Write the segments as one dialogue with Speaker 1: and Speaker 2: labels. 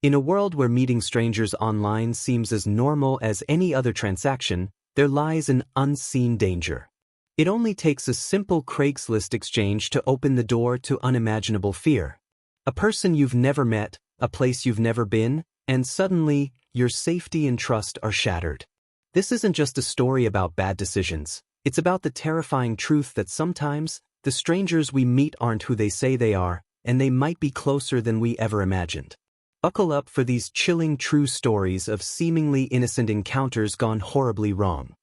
Speaker 1: In a world where meeting strangers online seems as normal as any other transaction, there lies an unseen danger. It only takes a simple Craigslist exchange to open the door to unimaginable fear. A person you've never met, a place you've never been, and suddenly, your safety and trust are shattered. This isn't just a story about bad decisions. It's about the terrifying truth that sometimes, the strangers we meet aren't who they say they are, and they might be closer than we ever imagined. Buckle up for these chilling true stories of seemingly innocent encounters gone horribly wrong.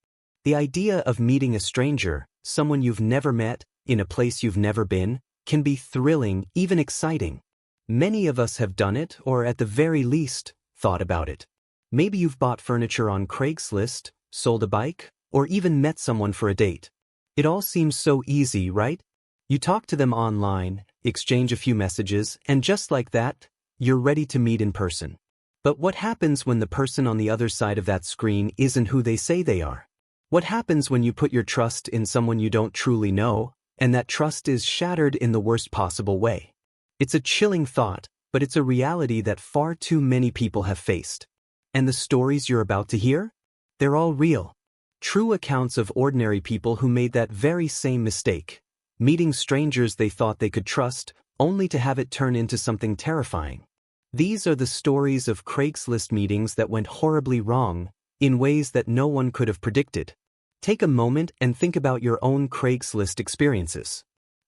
Speaker 1: The idea of meeting a stranger, someone you've never met, in a place you've never been, can be thrilling, even exciting. Many of us have done it, or at the very least, thought about it. Maybe you've bought furniture on Craigslist, sold a bike, or even met someone for a date. It all seems so easy, right? You talk to them online, exchange a few messages, and just like that, you're ready to meet in person. But what happens when the person on the other side of that screen isn't who they say they are? What happens when you put your trust in someone you don't truly know, and that trust is shattered in the worst possible way? It's a chilling thought, but it's a reality that far too many people have faced. And the stories you're about to hear? They're all real. True accounts of ordinary people who made that very same mistake, meeting strangers they thought they could trust, only to have it turn into something terrifying. These are the stories of Craigslist meetings that went horribly wrong, in ways that no one could have predicted. Take a moment and think about your own Craigslist experiences.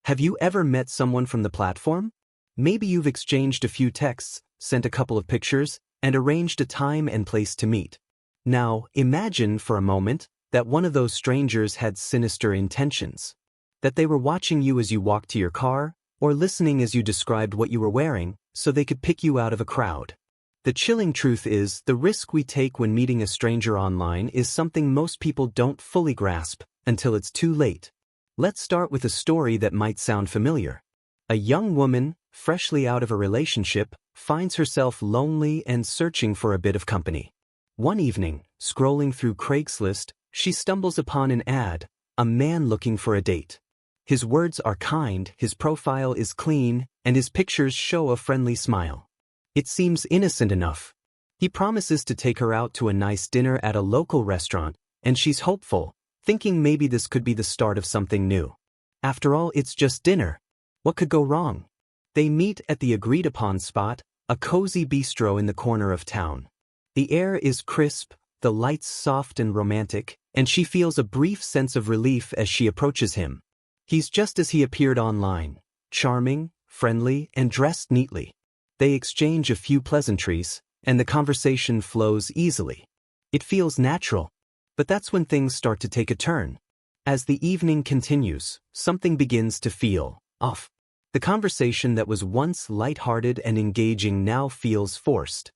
Speaker 1: Have you ever met someone from the platform? Maybe you've exchanged a few texts, sent a couple of pictures, and arranged a time and place to meet. Now, imagine for a moment that one of those strangers had sinister intentions. That they were watching you as you walked to your car, or listening as you described what you were wearing, so they could pick you out of a crowd. The chilling truth is, the risk we take when meeting a stranger online is something most people don't fully grasp until it's too late. Let's start with a story that might sound familiar. A young woman, freshly out of a relationship, finds herself lonely and searching for a bit of company. One evening, scrolling through Craigslist, she stumbles upon an ad, a man looking for a date. His words are kind, his profile is clean, and his pictures show a friendly smile. It seems innocent enough. He promises to take her out to a nice dinner at a local restaurant, and she's hopeful, thinking maybe this could be the start of something new. After all, it's just dinner. What could go wrong? They meet at the agreed-upon spot, a cozy bistro in the corner of town. The air is crisp, the lights soft and romantic, and she feels a brief sense of relief as she approaches him. He's just as he appeared online, charming, friendly, and dressed neatly. They exchange a few pleasantries, and the conversation flows easily. It feels natural. But that's when things start to take a turn. As the evening continues, something begins to feel off. The conversation that was once lighthearted and engaging now feels forced.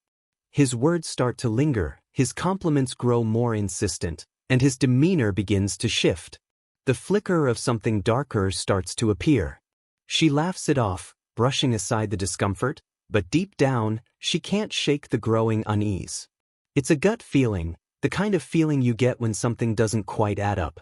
Speaker 1: His words start to linger, his compliments grow more insistent, and his demeanor begins to shift. The flicker of something darker starts to appear. She laughs it off, brushing aside the discomfort, but deep down, she can't shake the growing unease. It's a gut feeling, the kind of feeling you get when something doesn't quite add up.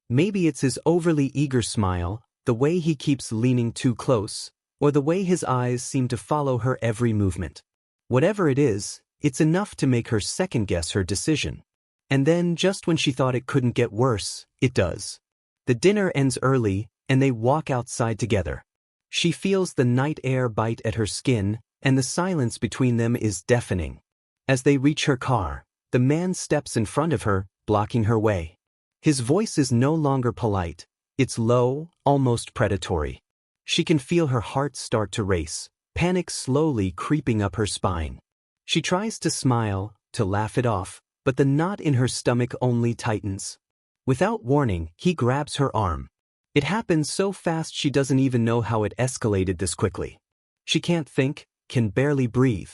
Speaker 1: Maybe it's his overly eager smile, the way he keeps leaning too close, or the way his eyes seem to follow her every movement. Whatever it is, it's enough to make her second-guess her decision. And then, just when she thought it couldn't get worse, it does. The dinner ends early, and they walk outside together. She feels the night air bite at her skin, and the silence between them is deafening. As they reach her car, the man steps in front of her, blocking her way. His voice is no longer polite. It's low, almost predatory. She can feel her heart start to race, panic slowly creeping up her spine. She tries to smile, to laugh it off, but the knot in her stomach only tightens. Without warning, he grabs her arm. It happens so fast she doesn't even know how it escalated this quickly. She can't think, can barely breathe.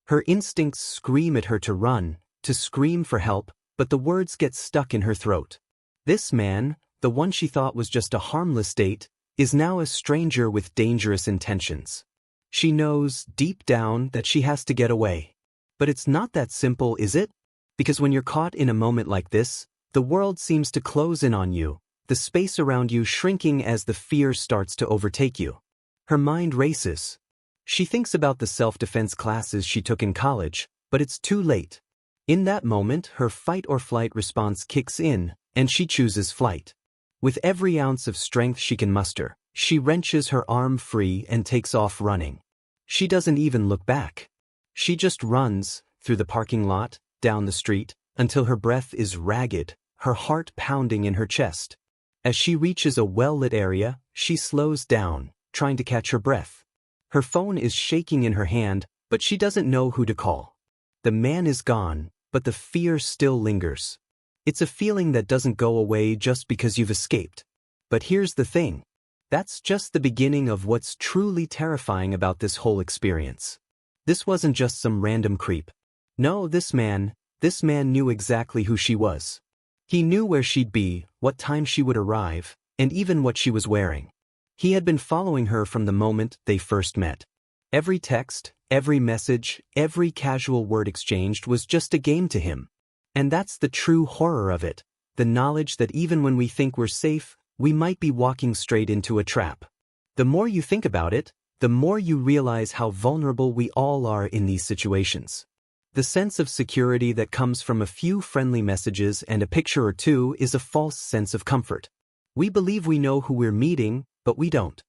Speaker 1: Her instincts scream at her to run, to scream for help, but the words get stuck in her throat. This man, the one she thought was just a harmless date, is now a stranger with dangerous intentions. She knows, deep down, that she has to get away. But it's not that simple, is it? Because when you're caught in a moment like this, the world seems to close in on you, the space around you shrinking as the fear starts to overtake you. Her mind races. She thinks about the self-defense classes she took in college, but it's too late. In that moment, her fight-or-flight response kicks in, and she chooses flight. With every ounce of strength she can muster, she wrenches her arm free and takes off running. She doesn't even look back. She just runs, through the parking lot, down the street, until her breath is ragged, her heart pounding in her chest. As she reaches a well-lit area, she slows down, trying to catch her breath. Her phone is shaking in her hand, but she doesn't know who to call. The man is gone, but the fear still lingers. It's a feeling that doesn't go away just because you've escaped. But here's the thing. That's just the beginning of what's truly terrifying about this whole experience. This wasn't just some random creep. No, this man knew exactly who she was. He knew where she'd be, what time she would arrive, and even what she was wearing. He had been following her from the moment they first met. Every text, every message, every casual word exchanged was just a game to him. And that's the true horror of it, the knowledge that even when we think we're safe, we might be walking straight into a trap. The more you think about it, the more you realize how vulnerable we all are in these situations. The sense of security that comes from a few friendly messages and a picture or two is a false sense of comfort. We believe we know who we're meeting, but we don't.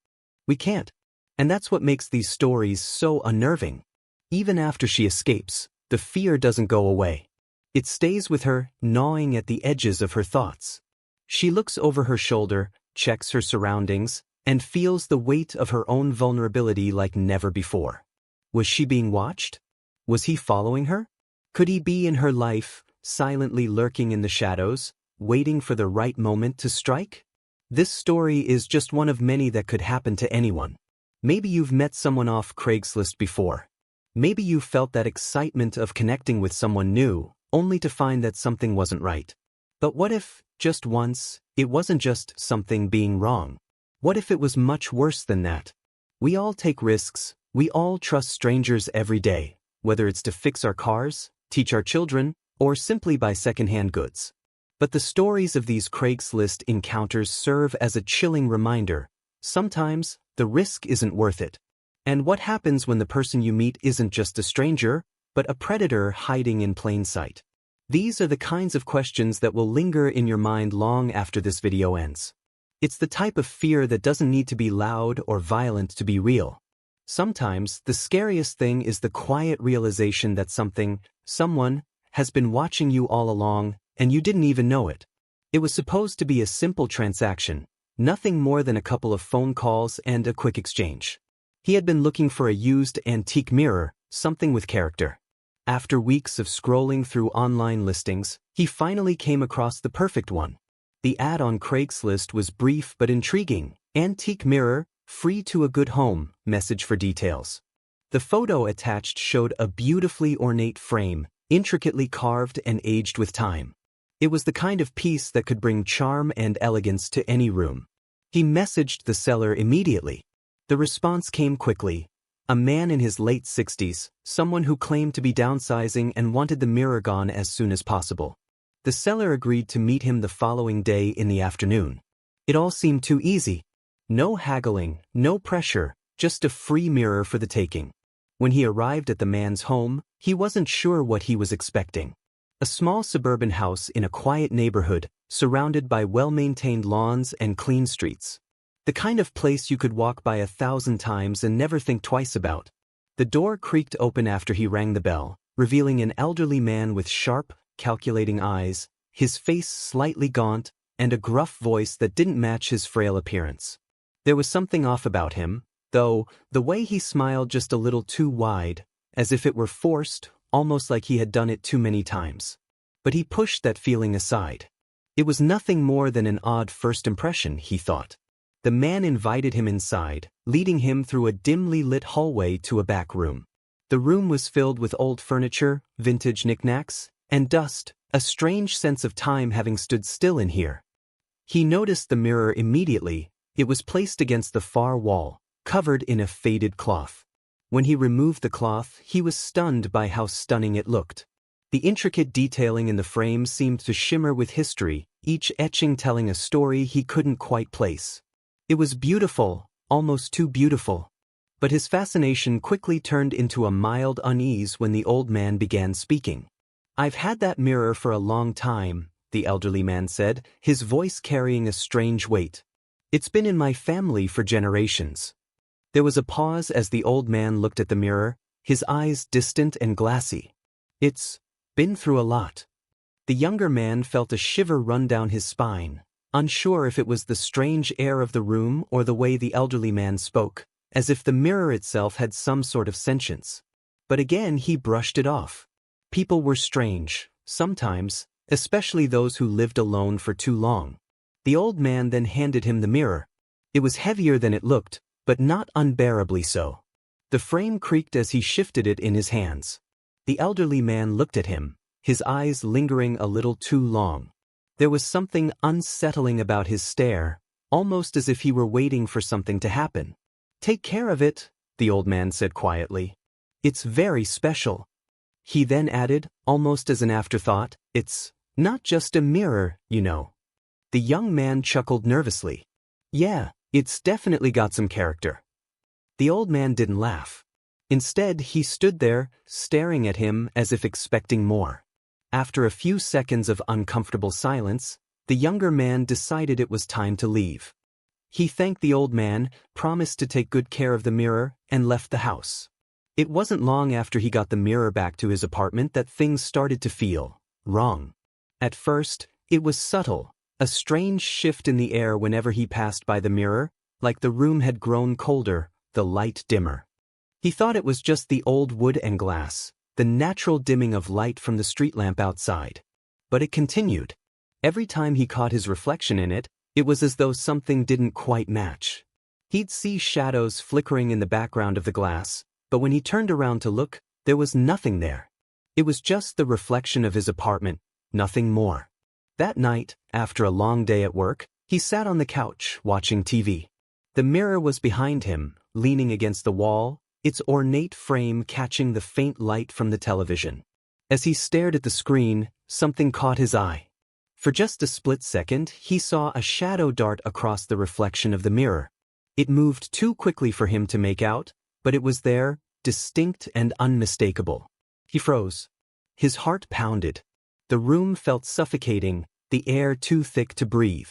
Speaker 1: We can't. And that's what makes these stories so unnerving. Even after she escapes, the fear doesn't go away. It stays with her, gnawing at the edges of her thoughts. She looks over her shoulder, checks her surroundings, and feels the weight of her own vulnerability like never before. Was she being watched? Was he following her? Could he be in her life, silently lurking in the shadows, waiting for the right moment to strike? This story is just one of many that could happen to anyone. Maybe you've met someone off Craigslist before. Maybe you felt that excitement of connecting with someone new, only to find that something wasn't right. But what if, just once, it wasn't just something being wrong? What if it was much worse than that? We all take risks, we all trust strangers every day, whether it's to fix our cars, teach our children, or simply buy secondhand goods. But the stories of these Craigslist encounters serve as a chilling reminder. Sometimes, the risk isn't worth it. And what happens when the person you meet isn't just a stranger, but a predator hiding in plain sight? These are the kinds of questions that will linger in your mind long after this video ends. It's the type of fear that doesn't need to be loud or violent to be real. Sometimes, the scariest thing is the quiet realization that someone, has been watching you all along, and you didn't even know it. It was supposed to be a simple transaction, nothing more than a couple of phone calls and a quick exchange. He had been looking for a used antique mirror, something with character. After weeks of scrolling through online listings, he finally came across the perfect one. The ad on Craigslist was brief but intriguing. Antique mirror, free to a good home, message for details. The photo attached showed a beautifully ornate frame, intricately carved and aged with time. It was the kind of piece that could bring charm and elegance to any room. He messaged the seller immediately. The response came quickly. A man in his late 60s, someone who claimed to be downsizing and wanted the mirror gone as soon as possible. The seller agreed to meet him the following day in the afternoon. It all seemed too easy. No haggling, no pressure, just a free mirror for the taking. When he arrived at the man's home, he wasn't sure what he was expecting. A small suburban house in a quiet neighborhood, surrounded by well-maintained lawns and clean streets. The kind of place you could walk by 1,000 times and never think twice about. The door creaked open after he rang the bell, revealing an elderly man with sharp, calculating eyes, his face slightly gaunt, and a gruff voice that didn't match his frail appearance. There was something off about him, though, the way he smiled just a little too wide, as if it were forced, almost like he had done it too many times. But he pushed that feeling aside. It was nothing more than an odd first impression, he thought. The man invited him inside, leading him through a dimly lit hallway to a back room. The room was filled with old furniture, vintage knickknacks, and dust, a strange sense of time having stood still in here. He noticed the mirror immediately. It was placed against the far wall, covered in a faded cloth. When he removed the cloth, he was stunned by how stunning it looked. The intricate detailing in the frame seemed to shimmer with history, each etching telling a story he couldn't quite place. It was beautiful, almost too beautiful. But his fascination quickly turned into a mild unease when the old man began speaking. "I've had that mirror for a long time," the elderly man said, his voice carrying a strange weight. "It's been in my family for generations." There was a pause as the old man looked at the mirror, his eyes distant and glassy. "It's been through a lot." The younger man felt a shiver run down his spine, unsure if it was the strange air of the room or the way the elderly man spoke, as if the mirror itself had some sort of sentience. But again he brushed it off. People were strange, sometimes, especially those who lived alone for too long. The old man then handed him the mirror. It was heavier than it looked, but not unbearably so. The frame creaked as he shifted it in his hands. The elderly man looked at him, his eyes lingering a little too long. There was something unsettling about his stare, almost as if he were waiting for something to happen. "Take care of it," the old man said quietly. "It's very special." He then added, almost as an afterthought, "It's not just a mirror, you know." The young man chuckled nervously. "Yeah, it's definitely got some character." The old man didn't laugh. Instead, he stood there, staring at him as if expecting more. After a few seconds of uncomfortable silence, the younger man decided it was time to leave. He thanked the old man, promised to take good care of the mirror, and left the house. It wasn't long after he got the mirror back to his apartment that things started to feel wrong. At first, it was subtle, a strange shift in the air whenever he passed by the mirror, like the room had grown colder, the light dimmer. He thought it was just the old wood and glass, the natural dimming of light from the street lamp outside. But it continued. Every time he caught his reflection in it, it was as though something didn't quite match. He'd see shadows flickering in the background of the glass, but when he turned around to look, there was nothing there. It was just the reflection of his apartment, nothing more. That night, after a long day at work, he sat on the couch, watching TV. The mirror was behind him, leaning against the wall, its ornate frame catching the faint light from the television. As he stared at the screen, something caught his eye. For just a split second, he saw a shadow dart across the reflection of the mirror. It moved too quickly for him to make out, but it was there, distinct and unmistakable. He froze. His heart pounded. The room felt suffocating, the air too thick to breathe.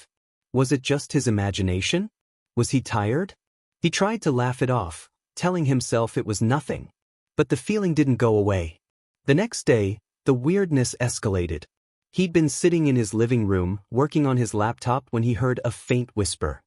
Speaker 1: Was it just his imagination? Was he tired? He tried to laugh it off, telling himself it was nothing. But the feeling didn't go away. The next day, the weirdness escalated. He'd been sitting in his living room, working on his laptop when he heard a faint whisper.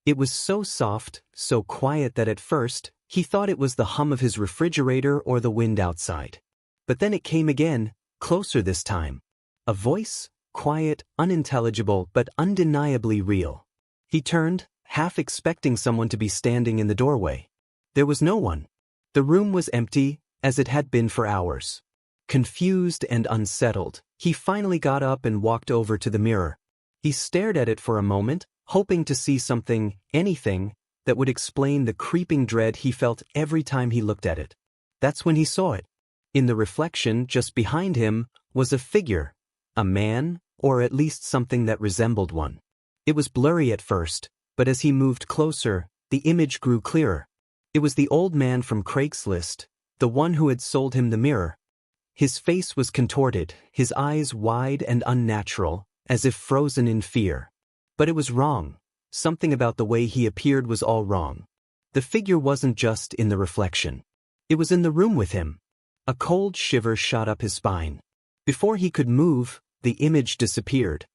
Speaker 1: It was so soft, so quiet that at first, he thought it was the hum of his refrigerator or the wind outside. But then it came again, closer this time. A voice, quiet, unintelligible, but undeniably real. He turned, half expecting someone to be standing in the doorway. There was no one. The room was empty, as it had been for hours. Confused and unsettled, he finally got up and walked over to the mirror. He stared at it for a moment, hoping to see something, anything, that would explain the creeping dread he felt every time he looked at it. That's when he saw it. In the reflection just behind him was a figure, a man, or at least something that resembled one. It was blurry at first, but as he moved closer, the image grew clearer. It was the old man from Craigslist, the one who had sold him the mirror. His face was contorted, his eyes wide and unnatural, as if frozen in fear. But it was wrong. Something about the way he appeared was all wrong. The figure wasn't just in the reflection. It was in the room with him. A cold shiver shot up his spine. Before he could move, the image disappeared.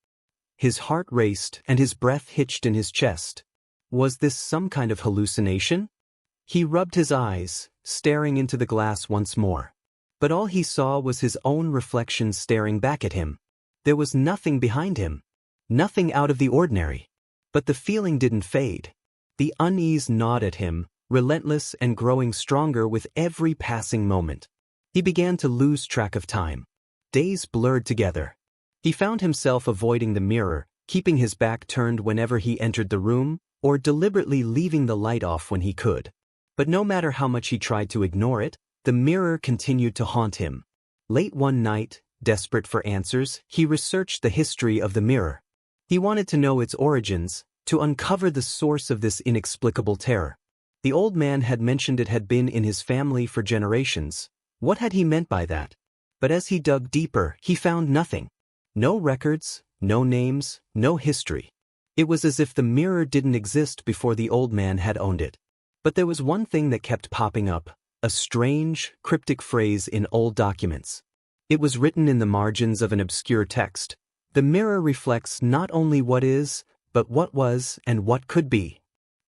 Speaker 1: His heart raced and his breath hitched in his chest. Was this some kind of hallucination? He rubbed his eyes, staring into the glass once more. But all he saw was his own reflection staring back at him. There was nothing behind him. Nothing out of the ordinary. But the feeling didn't fade. The unease gnawed at him, relentless and growing stronger with every passing moment. He began to lose track of time. Days blurred together. He found himself avoiding the mirror, keeping his back turned whenever he entered the room, or deliberately leaving the light off when he could. But no matter how much he tried to ignore it, the mirror continued to haunt him. Late one night, desperate for answers, he researched the history of the mirror. He wanted to know its origins, to uncover the source of this inexplicable terror. The old man had mentioned it had been in his family for generations. What had he meant by that? But as he dug deeper, he found nothing. No records, no names, no history. It was as if the mirror didn't exist before the old man had owned it. But there was one thing that kept popping up, a strange, cryptic phrase in old documents. It was written in the margins of an obscure text. The mirror reflects not only what is, but what was and what could be.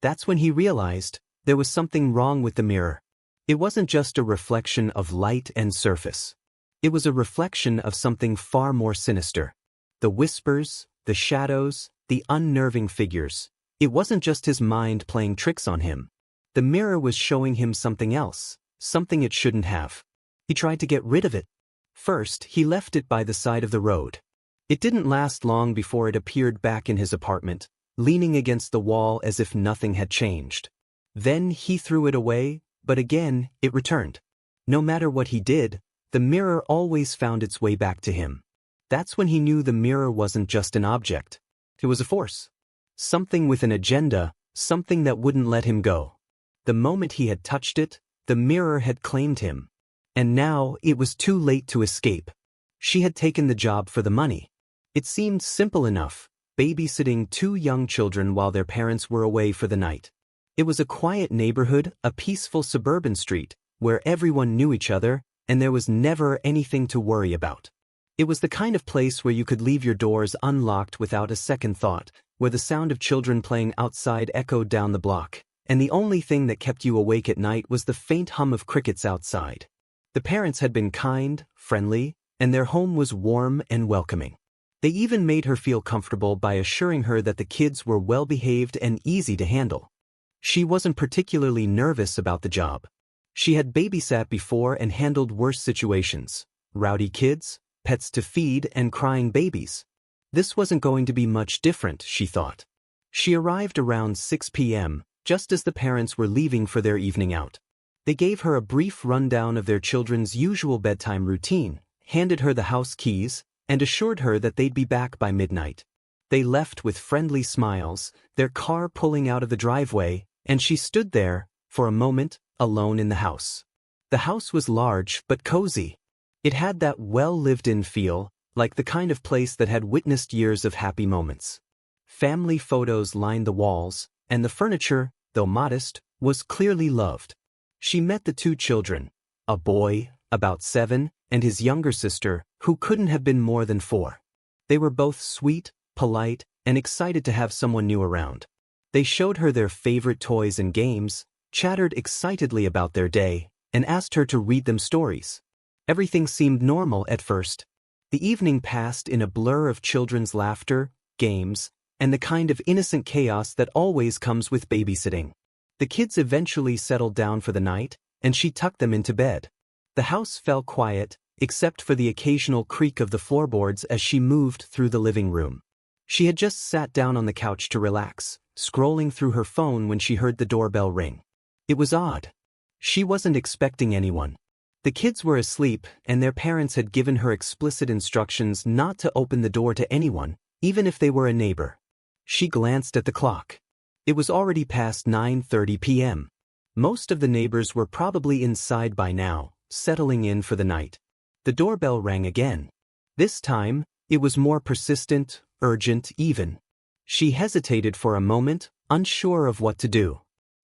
Speaker 1: That's when he realized there was something wrong with the mirror. It wasn't just a reflection of light and surface. It was a reflection of something far more sinister. The whispers, the shadows, the unnerving figures. It wasn't just his mind playing tricks on him. The mirror was showing him something else, something it shouldn't have. He tried to get rid of it. First, he left it by the side of the road. It didn't last long before it appeared back in his apartment, leaning against the wall as if nothing had changed. Then he threw it away, but again, it returned. No matter what he did, the mirror always found its way back to him. That's when he knew the mirror wasn't just an object. It was a force. Something with an agenda, something that wouldn't let him go. The moment he had touched it, the mirror had claimed him. And now it was too late to escape. She had taken the job for the money. It seemed simple enough, babysitting 2 young children while their parents were away for the night. It was a quiet neighborhood, a peaceful suburban street, where everyone knew each other, and there was never anything to worry about. It was the kind of place where you could leave your doors unlocked without a second thought, where the sound of children playing outside echoed down the block, and the only thing that kept you awake at night was the faint hum of crickets outside. The parents had been kind, friendly, and their home was warm and welcoming. They even made her feel comfortable by assuring her that the kids were well-behaved and easy to handle. She wasn't particularly nervous about the job. She had babysat before and handled worse situations: rowdy kids, pets to feed, and crying babies. This wasn't going to be much different, she thought. She arrived around 6 p.m., just as the parents were leaving for their evening out. They gave her a brief rundown of their children's usual bedtime routine, handed her the house keys, and assured her that they'd be back by midnight. They left with friendly smiles, their car pulling out of the driveway, and she stood there, for a moment, alone in the house. The house was large but cozy. It had that well-lived-in feel, like the kind of place that had witnessed years of happy moments. Family photos lined the walls, and the furniture, though modest, was clearly loved. She met the 2 children, a boy, about 7, and his younger sister, who couldn't have been more than 4. They were both sweet, polite, and excited to have someone new around. They showed her their favorite toys and games, chattered excitedly about their day, and asked her to read them stories. Everything seemed normal at first. The evening passed in a blur of children's laughter, games, and the kind of innocent chaos that always comes with babysitting. The kids eventually settled down for the night, and she tucked them into bed. The house fell quiet, except for the occasional creak of the floorboards as she moved through the living room. She had just sat down on the couch to relax, scrolling through her phone when she heard the doorbell ring. It was odd. She wasn't expecting anyone. The kids were asleep, and their parents had given her explicit instructions not to open the door to anyone, even if they were a neighbor. She glanced at the clock. It was already past 9:30 p.m. Most of the neighbors were probably inside by now, settling in for the night. The doorbell rang again. This time, it was more persistent, urgent even. She hesitated for a moment, unsure of what to do.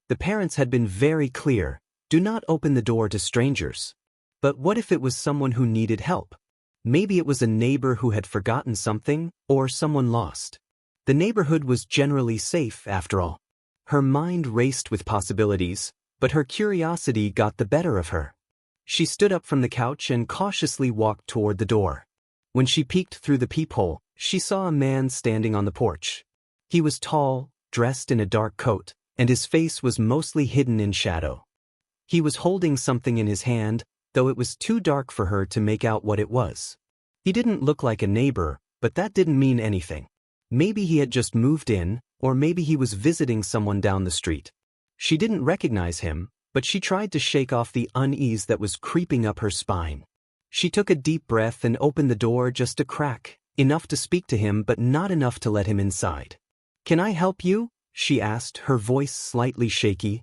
Speaker 1: The parents had been very clear: do not open the door to strangers. But what if it was someone who needed help? Maybe it was a neighbor who had forgotten something, or someone lost. The neighborhood was generally safe, after all. Her mind raced with possibilities, but her curiosity got the better of her. She stood up from the couch and cautiously walked toward the door. When she peeked through the peephole, she saw a man standing on the porch. He was tall, dressed in a dark coat, and his face was mostly hidden in shadow. He was holding something in his hand, though it was too dark for her to make out what it was. He didn't look like a neighbor, but that didn't mean anything. Maybe he had just moved in, or maybe he was visiting someone down the street. She didn't recognize him, but she tried to shake off the unease that was creeping up her spine. She took a deep breath and opened the door just a crack, enough to speak to him but not enough to let him inside. "Can I help you?" she asked, her voice slightly shaky.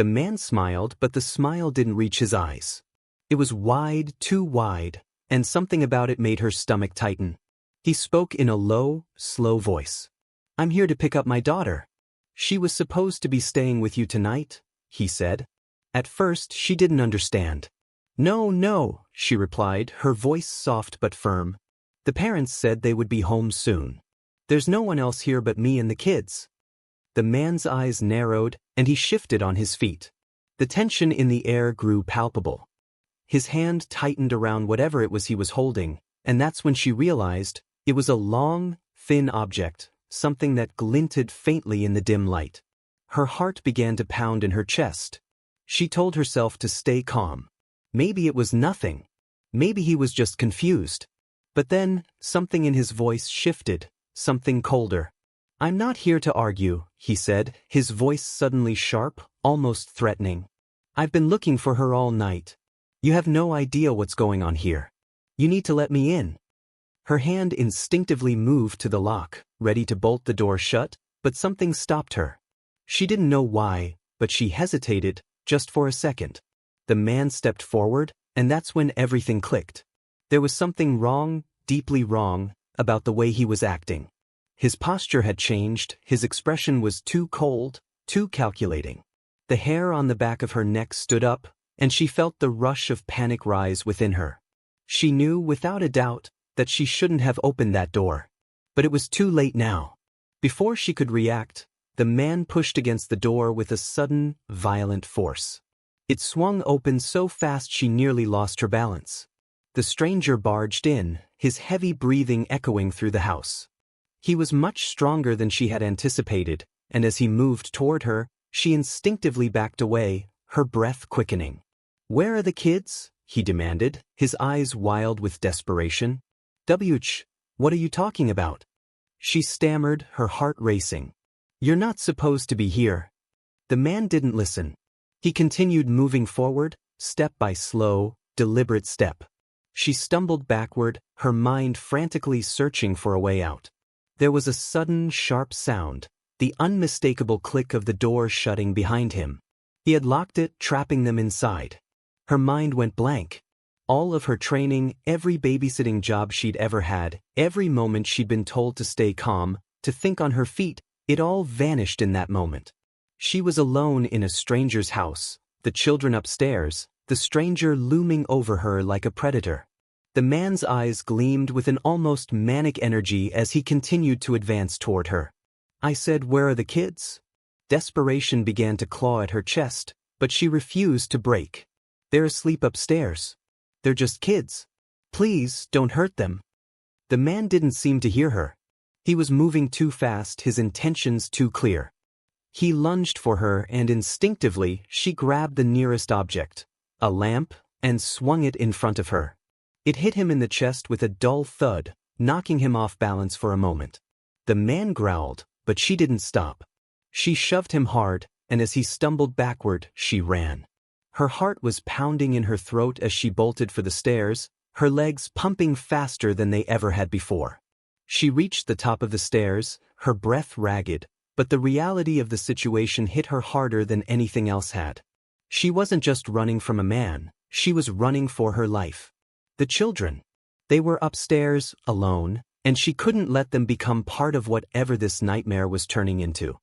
Speaker 1: The man smiled, but the smile didn't reach his eyes. It was wide, too wide, and something about it made her stomach tighten. He spoke in a low, slow voice. "I'm here to pick up my daughter." "She was supposed to be staying with you tonight," he said. At first, she didn't understand. "No, no," she replied, her voice soft but firm. "The parents said they would be home soon. There's no one else here but me and the kids." The man's eyes narrowed, and he shifted on his feet. The tension in the air grew palpable. His hand tightened around whatever it was he was holding, and that's when she realized it was a long, thin object, something that glinted faintly in the dim light. Her heart began to pound in her chest. She told herself to stay calm. Maybe it was nothing. Maybe he was just confused. But then, something in his voice shifted, something colder. "I'm not here to argue," he said, his voice suddenly sharp, almost threatening. "I've been looking for her all night. You have no idea what's going on here. You need to let me in." Her hand instinctively moved to the lock, ready to bolt the door shut, but something stopped her. She didn't know why, but she hesitated, just for a second. The man stepped forward, and that's when everything clicked. There was something wrong, deeply wrong, about the way he was acting. His posture had changed, his expression was too cold, too calculating. The hair on the back of her neck stood up, and she felt the rush of panic rise within her. She knew, without a doubt, that she shouldn't have opened that door. But it was too late now. Before she could react, the man pushed against the door with a sudden, violent force. It swung open so fast she nearly lost her balance. The stranger barged in, his heavy breathing echoing through the house. He was much stronger than she had anticipated, and as he moved toward her, she instinctively backed away, her breath quickening. "Where are the kids?" he demanded, his eyes wild with desperation. What are you talking about?" She stammered, her heart racing. "You're not supposed to be here." The man didn't listen. He continued moving forward, step by slow, deliberate step. She stumbled backward, her mind frantically searching for a way out. There was a sudden, sharp sound, the unmistakable click of the door shutting behind him. He had locked it, trapping them inside. Her mind went blank. All of her training, every babysitting job she'd ever had, every moment she'd been told to stay calm, to think on her feet, it all vanished in that moment. She was alone in a stranger's house, the children upstairs, the stranger looming over her like a predator. The man's eyes gleamed with an almost manic energy as he continued to advance toward her. "I said, where are the kids?" Desperation began to claw at her chest, but she refused to break. "They're asleep upstairs. They're just kids. Please, don't hurt them." The man didn't seem to hear her. He was moving too fast, his intentions too clear. He lunged for her and instinctively she grabbed the nearest object, a lamp, and swung it in front of her. It hit him in the chest with a dull thud, knocking him off balance for a moment. The man growled, but she didn't stop. She shoved him hard, and as he stumbled backward, she ran. Her heart was pounding in her throat as she bolted for the stairs, her legs pumping faster than they ever had before. She reached the top of the stairs, her breath ragged, but the reality of the situation hit her harder than anything else had. She wasn't just running from a man, she was running for her life. The children. They were upstairs, alone, and she couldn't let them become part of whatever this nightmare was turning into.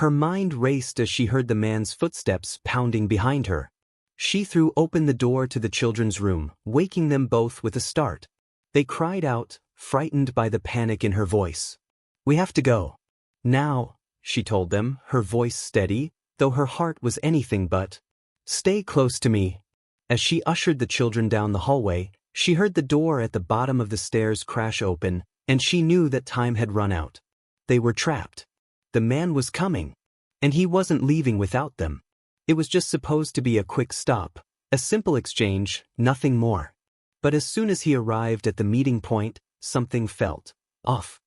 Speaker 1: Her mind raced as she heard the man's footsteps pounding behind her. She threw open the door to the children's room, waking them both with a start. They cried out, frightened by the panic in her voice. "We have to go. Now," she told them, her voice steady, though her heart was anything but. "Stay close to me." As she ushered the children down the hallway, she heard the door at the bottom of the stairs crash open, and she knew that time had run out. They were trapped. The man was coming. And he wasn't leaving without them. It was just supposed to be a quick stop, a simple exchange, nothing more. But as soon as he arrived at the meeting point, something felt off.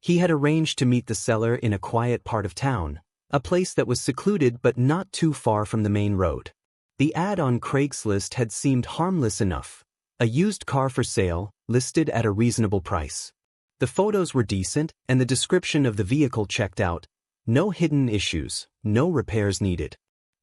Speaker 1: He had arranged to meet the seller in a quiet part of town, a place that was secluded but not too far from the main road. The ad on Craigslist had seemed harmless enough. A used car for sale, listed at a reasonable price. The photos were decent, and the description of the vehicle checked out. No hidden issues, no repairs needed.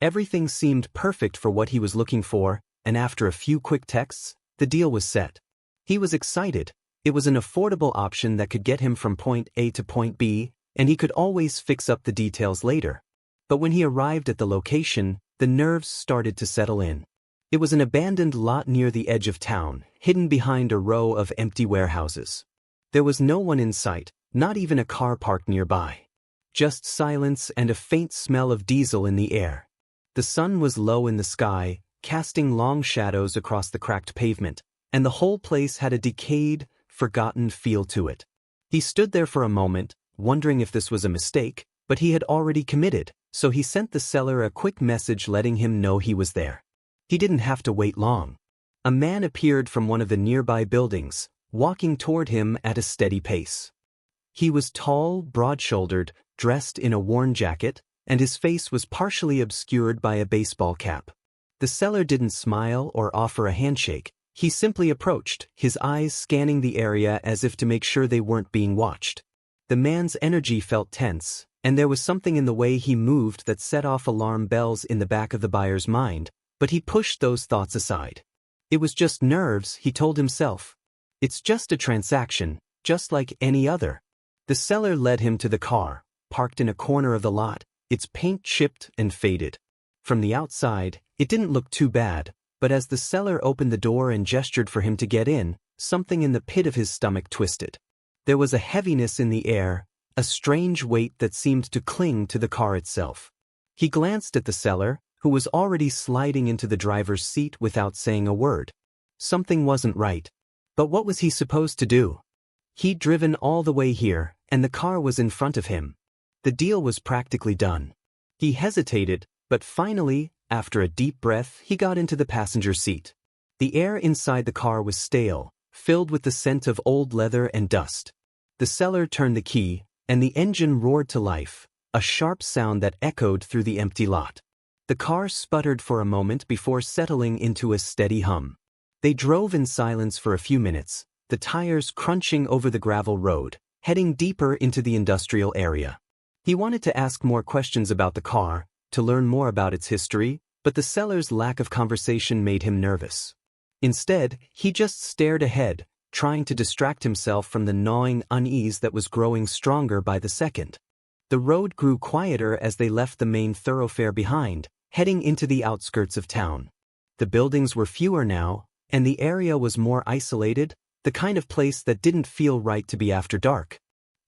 Speaker 1: Everything seemed perfect for what he was looking for, and after a few quick texts, the deal was set. He was excited. It was an affordable option that could get him from point A to point B, and he could always fix up the details later. But when he arrived at the location, the nerves started to settle in. It was an abandoned lot near the edge of town, hidden behind a row of empty warehouses. There was no one in sight, not even a car parked nearby. Just silence and a faint smell of diesel in the air. The sun was low in the sky, casting long shadows across the cracked pavement, and the whole place had a decayed, forgotten feel to it. He stood there for a moment, wondering if this was a mistake, but he had already committed, so he sent the seller a quick message letting him know he was there. He didn't have to wait long. A man appeared from one of the nearby buildings, walking toward him at a steady pace. He was tall, broad-shouldered, dressed in a worn jacket, and his face was partially obscured by a baseball cap. The seller didn't smile or offer a handshake. He simply approached, his eyes scanning the area as if to make sure they weren't being watched. The man's energy felt tense, and there was something in the way he moved that set off alarm bells in the back of the buyer's mind, but he pushed those thoughts aside. It was just nerves, he told himself. It's just a transaction, just like any other. The seller led him to the car, parked in a corner of the lot, its paint chipped and faded. From the outside, it didn't look too bad, but as the seller opened the door and gestured for him to get in, something in the pit of his stomach twisted. There was a heaviness in the air, a strange weight that seemed to cling to the car itself. He glanced at the seller, who was already sliding into the driver's seat without saying a word. Something wasn't right. But what was he supposed to do? He'd driven all the way here, and the car was in front of him. The deal was practically done. He hesitated, but finally, after a deep breath, he got into the passenger seat. The air inside the car was stale, filled with the scent of old leather and dust. The seller turned the key, and the engine roared to life, a sharp sound that echoed through the empty lot. The car sputtered for a moment before settling into a steady hum. They drove in silence for a few minutes, the tires crunching over the gravel road, heading deeper into the industrial area. He wanted to ask more questions about the car, to learn more about its history, but the seller's lack of conversation made him nervous. Instead, he just stared ahead, trying to distract himself from the gnawing unease that was growing stronger by the second. The road grew quieter as they left the main thoroughfare behind, heading into the outskirts of town. The buildings were fewer now, and the area was more isolated, the kind of place that didn't feel right to be after dark.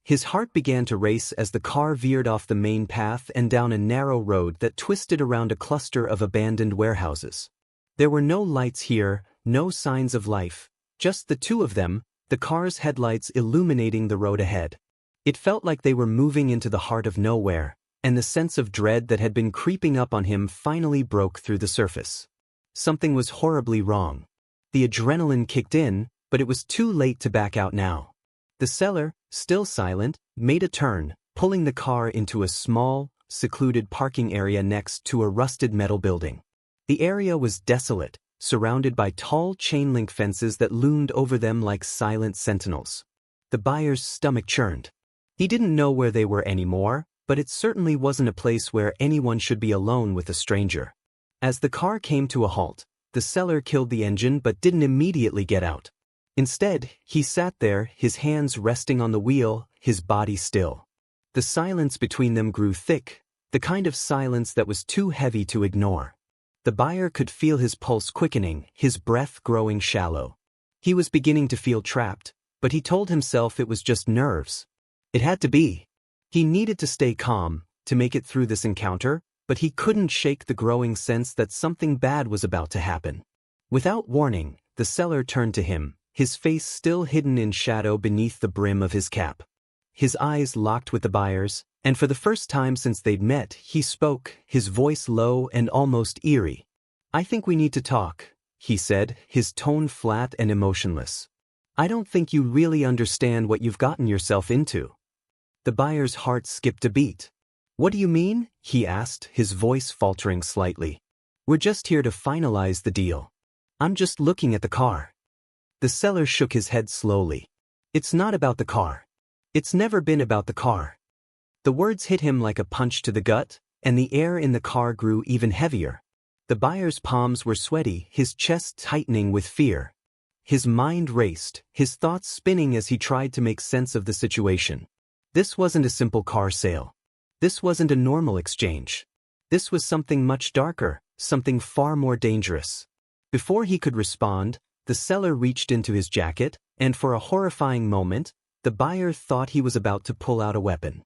Speaker 1: His heart began to race as the car veered off the main path and down a narrow road that twisted around a cluster of abandoned warehouses. There were no lights here, no signs of life, just the two of them, the car's headlights illuminating the road ahead. It felt like they were moving into the heart of nowhere, and the sense of dread that had been creeping up on him finally broke through the surface. Something was horribly wrong. The adrenaline kicked in, but it was too late to back out now. The seller, still silent, made a turn, pulling the car into a small, secluded parking area next to a rusted metal building. The area was desolate, surrounded by tall chain-link fences that loomed over them like silent sentinels. The buyer's stomach churned. He didn't know where they were anymore, but it certainly wasn't a place where anyone should be alone with a stranger. As the car came to a halt, the seller killed the engine but didn't immediately get out. Instead, he sat there, his hands resting on the wheel, his body still. The silence between them grew thick, the kind of silence that was too heavy to ignore. The buyer could feel his pulse quickening, his breath growing shallow. He was beginning to feel trapped, but he told himself it was just nerves. It had to be. He needed to stay calm, to make it through this encounter, but he couldn't shake the growing sense that something bad was about to happen. Without warning, the seller turned to him, his face still hidden in shadow beneath the brim of his cap. His eyes locked with the buyer's, and for the first time since they'd met, he spoke, his voice low and almost eerie. "I think we need to talk," he said, his tone flat and emotionless. "I don't think you really understand what you've gotten yourself into." The buyer's heart skipped a beat. "What do you mean?" he asked, his voice faltering slightly. "We're just here to finalize the deal. I'm just looking at the car." The seller shook his head slowly. "It's not about the car. It's never been about the car." The words hit him like a punch to the gut, and the air in the car grew even heavier. The buyer's palms were sweaty, his chest tightening with fear. His mind raced, his thoughts spinning as he tried to make sense of the situation. This wasn't a simple car sale. This wasn't a normal exchange. This was something much darker, something far more dangerous. Before he could respond, the seller reached into his jacket, and for a horrifying moment, the buyer thought he was about to pull out a weapon.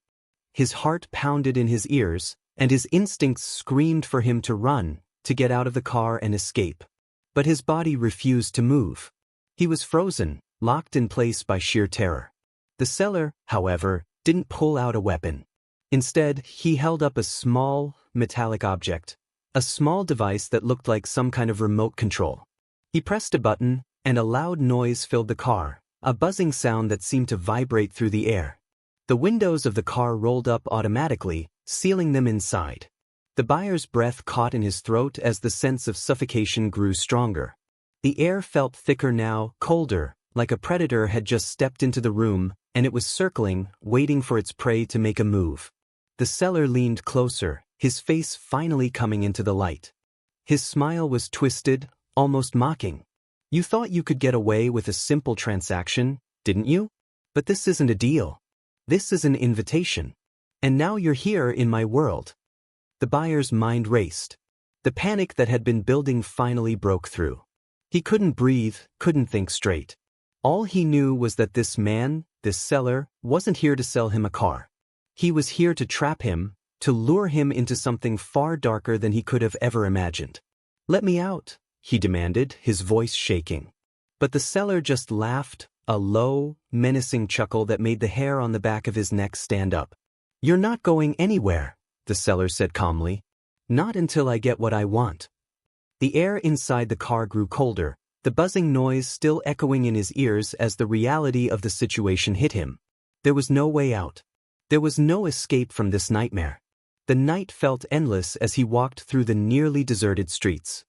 Speaker 1: His heart pounded in his ears, and his instincts screamed for him to run, to get out of the car and escape. But his body refused to move. He was frozen, locked in place by sheer terror. The seller, however, didn't pull out a weapon. Instead, he held up a small, metallic object, a small device that looked like some kind of remote control. He pressed a button, and a loud noise filled the car, a buzzing sound that seemed to vibrate through the air. The windows of the car rolled up automatically, sealing them inside. The buyer's breath caught in his throat as the sense of suffocation grew stronger. The air felt thicker now, colder, like a predator had just stepped into the room, and it was circling, waiting for its prey to make a move. The seller leaned closer, his face finally coming into the light. His smile was twisted, almost mocking. "You thought you could get away with a simple transaction, didn't you? But this isn't a deal. This is an invitation. And now you're here in my world." The buyer's mind raced. The panic that had been building finally broke through. He couldn't breathe, couldn't think straight. All he knew was that this man, this seller, wasn't here to sell him a car. He was here to trap him, to lure him into something far darker than he could have ever imagined. "Let me out," he demanded, his voice shaking. But the seller just laughed, a low, menacing chuckle that made the hair on the back of his neck stand up. "You're not going anywhere," the seller said calmly. "Not until I get what I want." The air inside the car grew colder, the buzzing noise still echoing in his ears as the reality of the situation hit him. There was no way out. There was no escape from this nightmare. The night felt endless as he walked through the nearly deserted streets.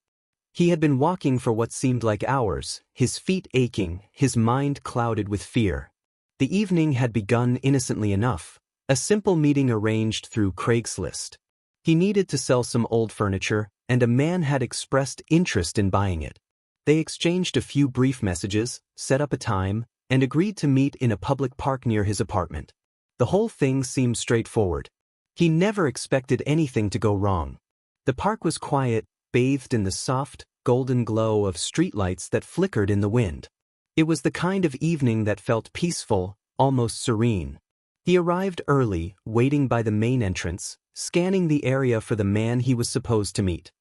Speaker 1: He had been walking for what seemed like hours, his feet aching, his mind clouded with fear. The evening had begun innocently enough, a simple meeting arranged through Craigslist. He needed to sell some old furniture, and a man had expressed interest in buying it. They exchanged a few brief messages, set up a time, and agreed to meet in a public park near his apartment. The whole thing seemed straightforward. He never expected anything to go wrong. The park was quiet, bathed in the soft, golden glow of streetlights that flickered in the wind. It was the kind of evening that felt peaceful, almost serene. He arrived early, waiting by the main entrance, scanning the area for the man he was supposed to meet.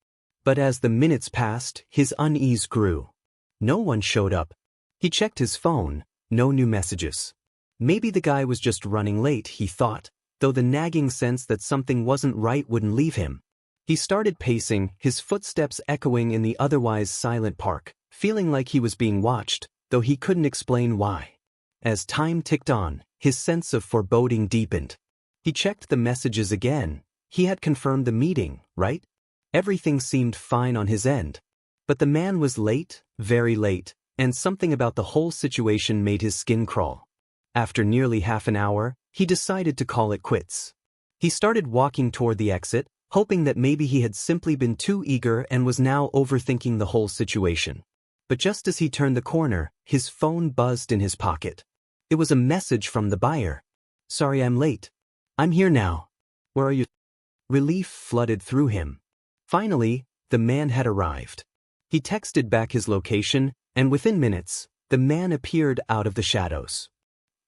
Speaker 1: But as the minutes passed, his unease grew. No one showed up. He checked his phone, no new messages. Maybe the guy was just running late, he thought, though the nagging sense that something wasn't right wouldn't leave him. He started pacing, his footsteps echoing in the otherwise silent park, feeling like he was being watched, though he couldn't explain why. As time ticked on, his sense of foreboding deepened. He checked the messages again. He had confirmed the meeting, right? Everything seemed fine on his end. But the man was late, very late, and something about the whole situation made his skin crawl. After nearly half an hour, he decided to call it quits. He started walking toward the exit, hoping that maybe he had simply been too eager and was now overthinking the whole situation. But just as he turned the corner, his phone buzzed in his pocket. It was a message from the buyer. "Sorry I'm late. I'm here now. Where are you?" Relief flooded through him. Finally, the man had arrived. He texted back his location, and within minutes, the man appeared out of the shadows.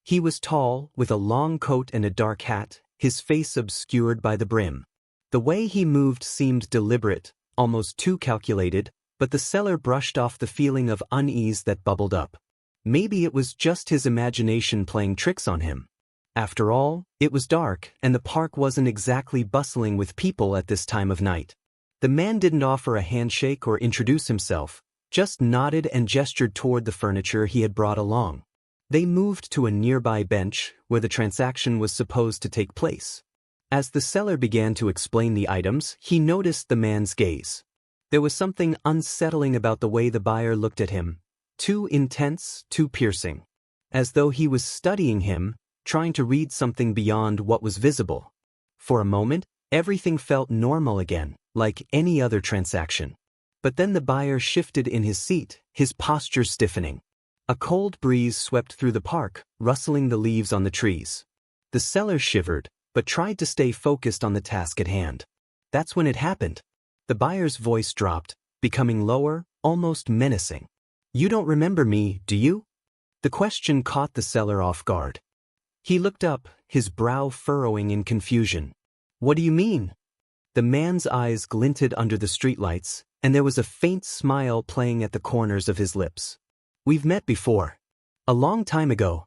Speaker 1: He was tall, with a long coat and a dark hat, his face obscured by the brim. The way he moved seemed deliberate, almost too calculated, but the seller brushed off the feeling of unease that bubbled up. Maybe it was just his imagination playing tricks on him. After all, it was dark, and the park wasn't exactly bustling with people at this time of night. The man didn't offer a handshake or introduce himself, just nodded and gestured toward the furniture he had brought along. They moved to a nearby bench, where the transaction was supposed to take place. As the seller began to explain the items, he noticed the man's gaze. There was something unsettling about the way the buyer looked at him, too intense, too piercing. As though he was studying him, trying to read something beyond what was visible. For a moment, Everything felt normal again, like any other transaction. But then the buyer shifted in his seat, his posture stiffening. A cold breeze swept through the park, rustling the leaves on the trees. The seller shivered, but tried to stay focused on the task at hand. That's when it happened. The buyer's voice dropped, becoming lower, almost menacing. "You don't remember me, do you?" The question caught the seller off guard. He looked up, his brow furrowing in confusion. "What do you mean?" The man's eyes glinted under the streetlights, and there was a faint smile playing at the corners of his lips. "We've met before. A long time ago."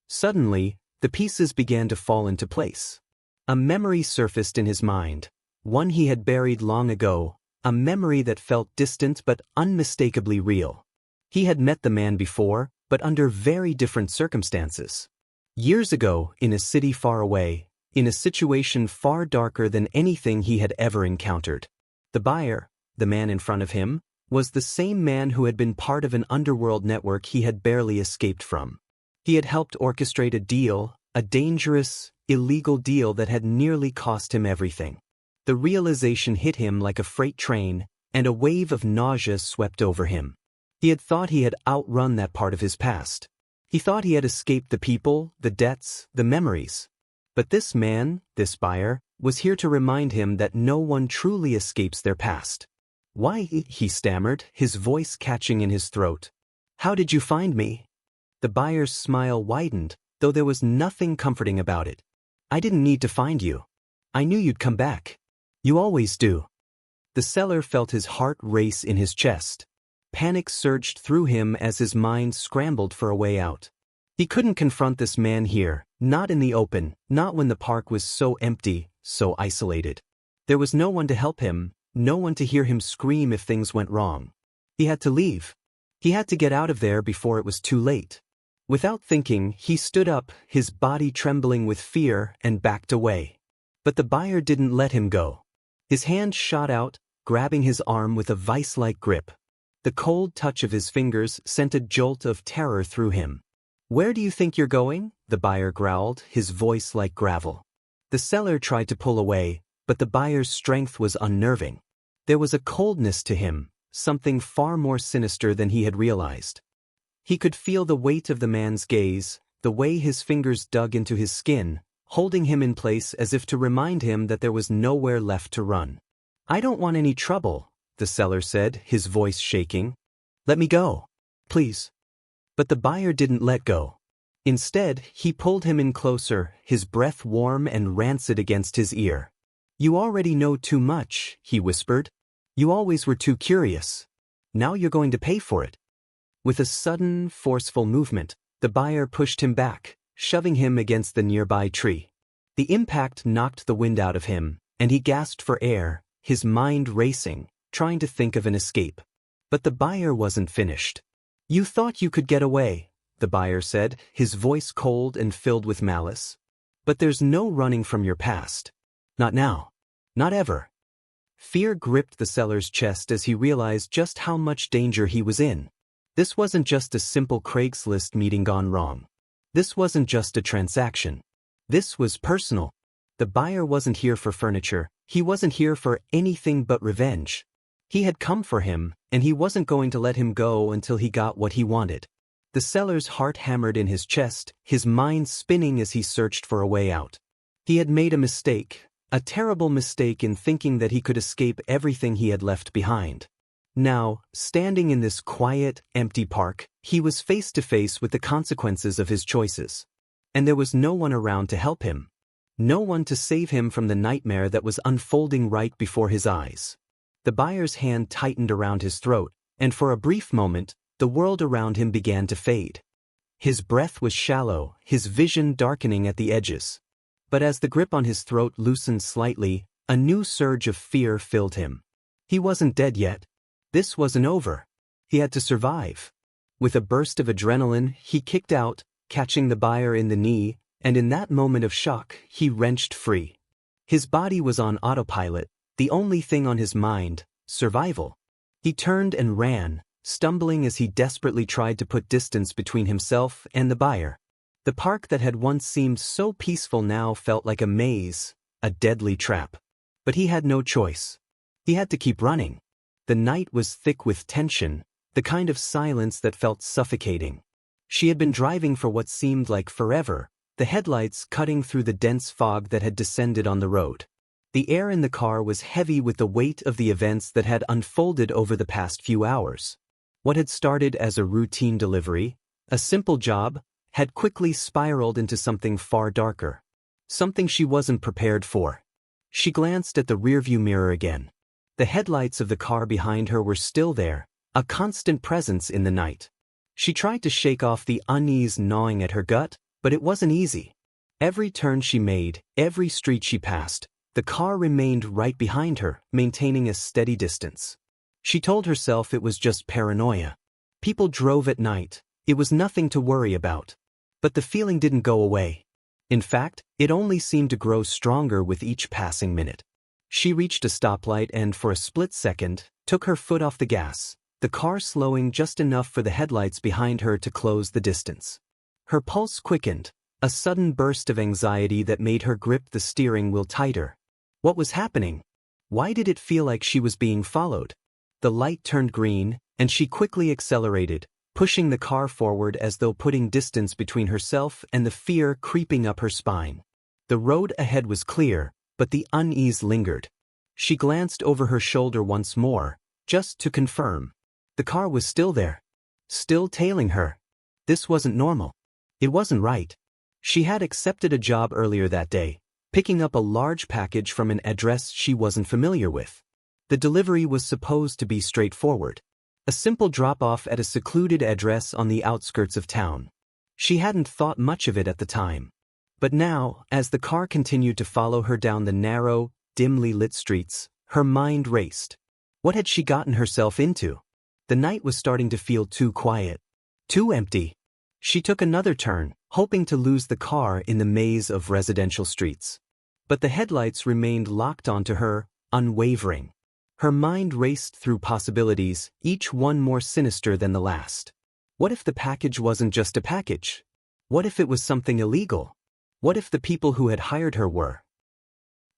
Speaker 1: Suddenly, the pieces began to fall into place. A memory surfaced in his mind, one he had buried long ago, a memory that felt distant but unmistakably real. He had met the man before, but under very different circumstances. Years ago, in a city far away, in a situation far darker than anything he had ever encountered. The buyer, the man in front of him, was the same man who had been part of an underworld network he had barely escaped from. He had helped orchestrate a deal, a dangerous, illegal deal that had nearly cost him everything. The realization hit him like a freight train, and a wave of nausea swept over him. He had thought he had outrun that part of his past. He thought he had escaped the people, the debts, the memories. But this man, this buyer, was here to remind him that no one truly escapes their past. "Why?" he stammered, his voice catching in his throat. "How did you find me?" The buyer's smile widened, though there was nothing comforting about it. "I didn't need to find you. I knew you'd come back. You always do." The seller felt his heart race in his chest. Panic surged through him as his mind scrambled for a way out. He couldn't confront this man here, not in the open, not when the park was so empty, so isolated. There was no one to help him, no one to hear him scream if things went wrong. He had to leave. He had to get out of there before it was too late. Without thinking, he stood up, his body trembling with fear, and backed away. But the buyer didn't let him go. His hand shot out, grabbing his arm with a vice-like grip. The cold touch of his fingers sent a jolt of terror through him. "Where do you think you're going?" the buyer growled, his voice like gravel. The seller tried to pull away, but the buyer's strength was unnerving. There was a coldness to him, something far more sinister than he had realized. He could feel the weight of the man's gaze, the way his fingers dug into his skin, holding him in place as if to remind him that there was nowhere left to run. "I don't want any trouble," the seller said, his voice shaking. "Let me go. Please." But the buyer didn't let go. Instead, he pulled him in closer, his breath warm and rancid against his ear. "You already know too much," he whispered. "You always were too curious. Now you're going to pay for it." With a sudden, forceful movement, the buyer pushed him back, shoving him against the nearby tree. The impact knocked the wind out of him, and he gasped for air, his mind racing, trying to think of an escape. But the buyer wasn't finished. "You thought you could get away," the buyer said, his voice cold and filled with malice. "But there's no running from your past. Not now. Not ever." Fear gripped the seller's chest as he realized just how much danger he was in. This wasn't just a simple Craigslist meeting gone wrong. This wasn't just a transaction. This was personal. The buyer wasn't here for furniture. He wasn't here for anything but revenge. He had come for him, and he wasn't going to let him go until he got what he wanted. The seller's heart hammered in his chest, his mind spinning as he searched for a way out. He had made a mistake, a terrible mistake in thinking that he could escape everything he had left behind. Now, standing in this quiet, empty park, he was face to face with the consequences of his choices. And there was no one around to help him. No one to save him from the nightmare that was unfolding right before his eyes. The buyer's hand tightened around his throat, and for a brief moment, the world around him began to fade. His breath was shallow, his vision darkening at the edges. But as the grip on his throat loosened slightly, a new surge of fear filled him. He wasn't dead yet. This wasn't over. He had to survive. With a burst of adrenaline, he kicked out, catching the buyer in the knee, and in that moment of shock, he wrenched free. His body was on autopilot, the only thing on his mind, survival. He turned and ran, stumbling as he desperately tried to put distance between himself and the buyer. The park that had once seemed so peaceful now felt like a maze, a deadly trap. But he had no choice. He had to keep running. The night was thick with tension, the kind of silence that felt suffocating. She had been driving for what seemed like forever, the headlights cutting through the dense fog that had descended on the road. The air in the car was heavy with the weight of the events that had unfolded over the past few hours. What had started as a routine delivery, a simple job, had quickly spiraled into something far darker. Something she wasn't prepared for. She glanced at the rearview mirror again. The headlights of the car behind her were still there, a constant presence in the night. She tried to shake off the unease gnawing at her gut, but it wasn't easy. Every turn she made, every street she passed, the car remained right behind her, maintaining a steady distance. She told herself it was just paranoia. People drove at night, it was nothing to worry about. But the feeling didn't go away. In fact, it only seemed to grow stronger with each passing minute. She reached a stoplight and, for a split second, took her foot off the gas, the car slowing just enough for the headlights behind her to close the distance. Her pulse quickened, a sudden burst of anxiety that made her grip the steering wheel tighter. What was happening? Why did it feel like she was being followed? The light turned green, and she quickly accelerated, pushing the car forward as though putting distance between herself and the fear creeping up her spine. The road ahead was clear, but the unease lingered. She glanced over her shoulder once more, just to confirm. The car was still there. Still tailing her. This wasn't normal. It wasn't right. She had accepted a job earlier that day, picking up a large package from an address she wasn't familiar with. The delivery was supposed to be straightforward. A simple drop-off at a secluded address on the outskirts of town. She hadn't thought much of it at the time. But now, as the car continued to follow her down the narrow, dimly lit streets, her mind raced. What had she gotten herself into? The night was starting to feel too quiet. Too empty. She took another turn, hoping to lose the car in the maze of residential streets. But the headlights remained locked onto her, unwavering. Her mind raced through possibilities, each one more sinister than the last. What if the package wasn't just a package? What if it was something illegal? What if the people who had hired her were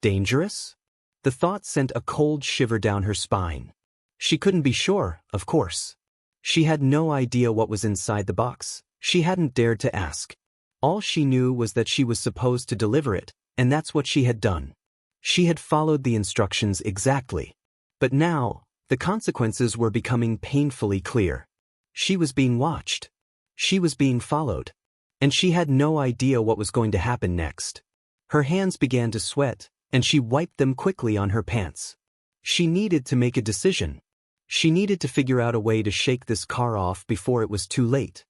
Speaker 1: dangerous? The thought sent a cold shiver down her spine. She couldn't be sure, of course. She had no idea what was inside the box. She hadn't dared to ask. All she knew was that she was supposed to deliver it, and that's what she had done. She had followed the instructions exactly. But now, the consequences were becoming painfully clear. She was being watched. She was being followed. And she had no idea what was going to happen next. Her hands began to sweat, and she wiped them quickly on her pants. She needed to make a decision. She needed to figure out a way to shake this car off before it was too late.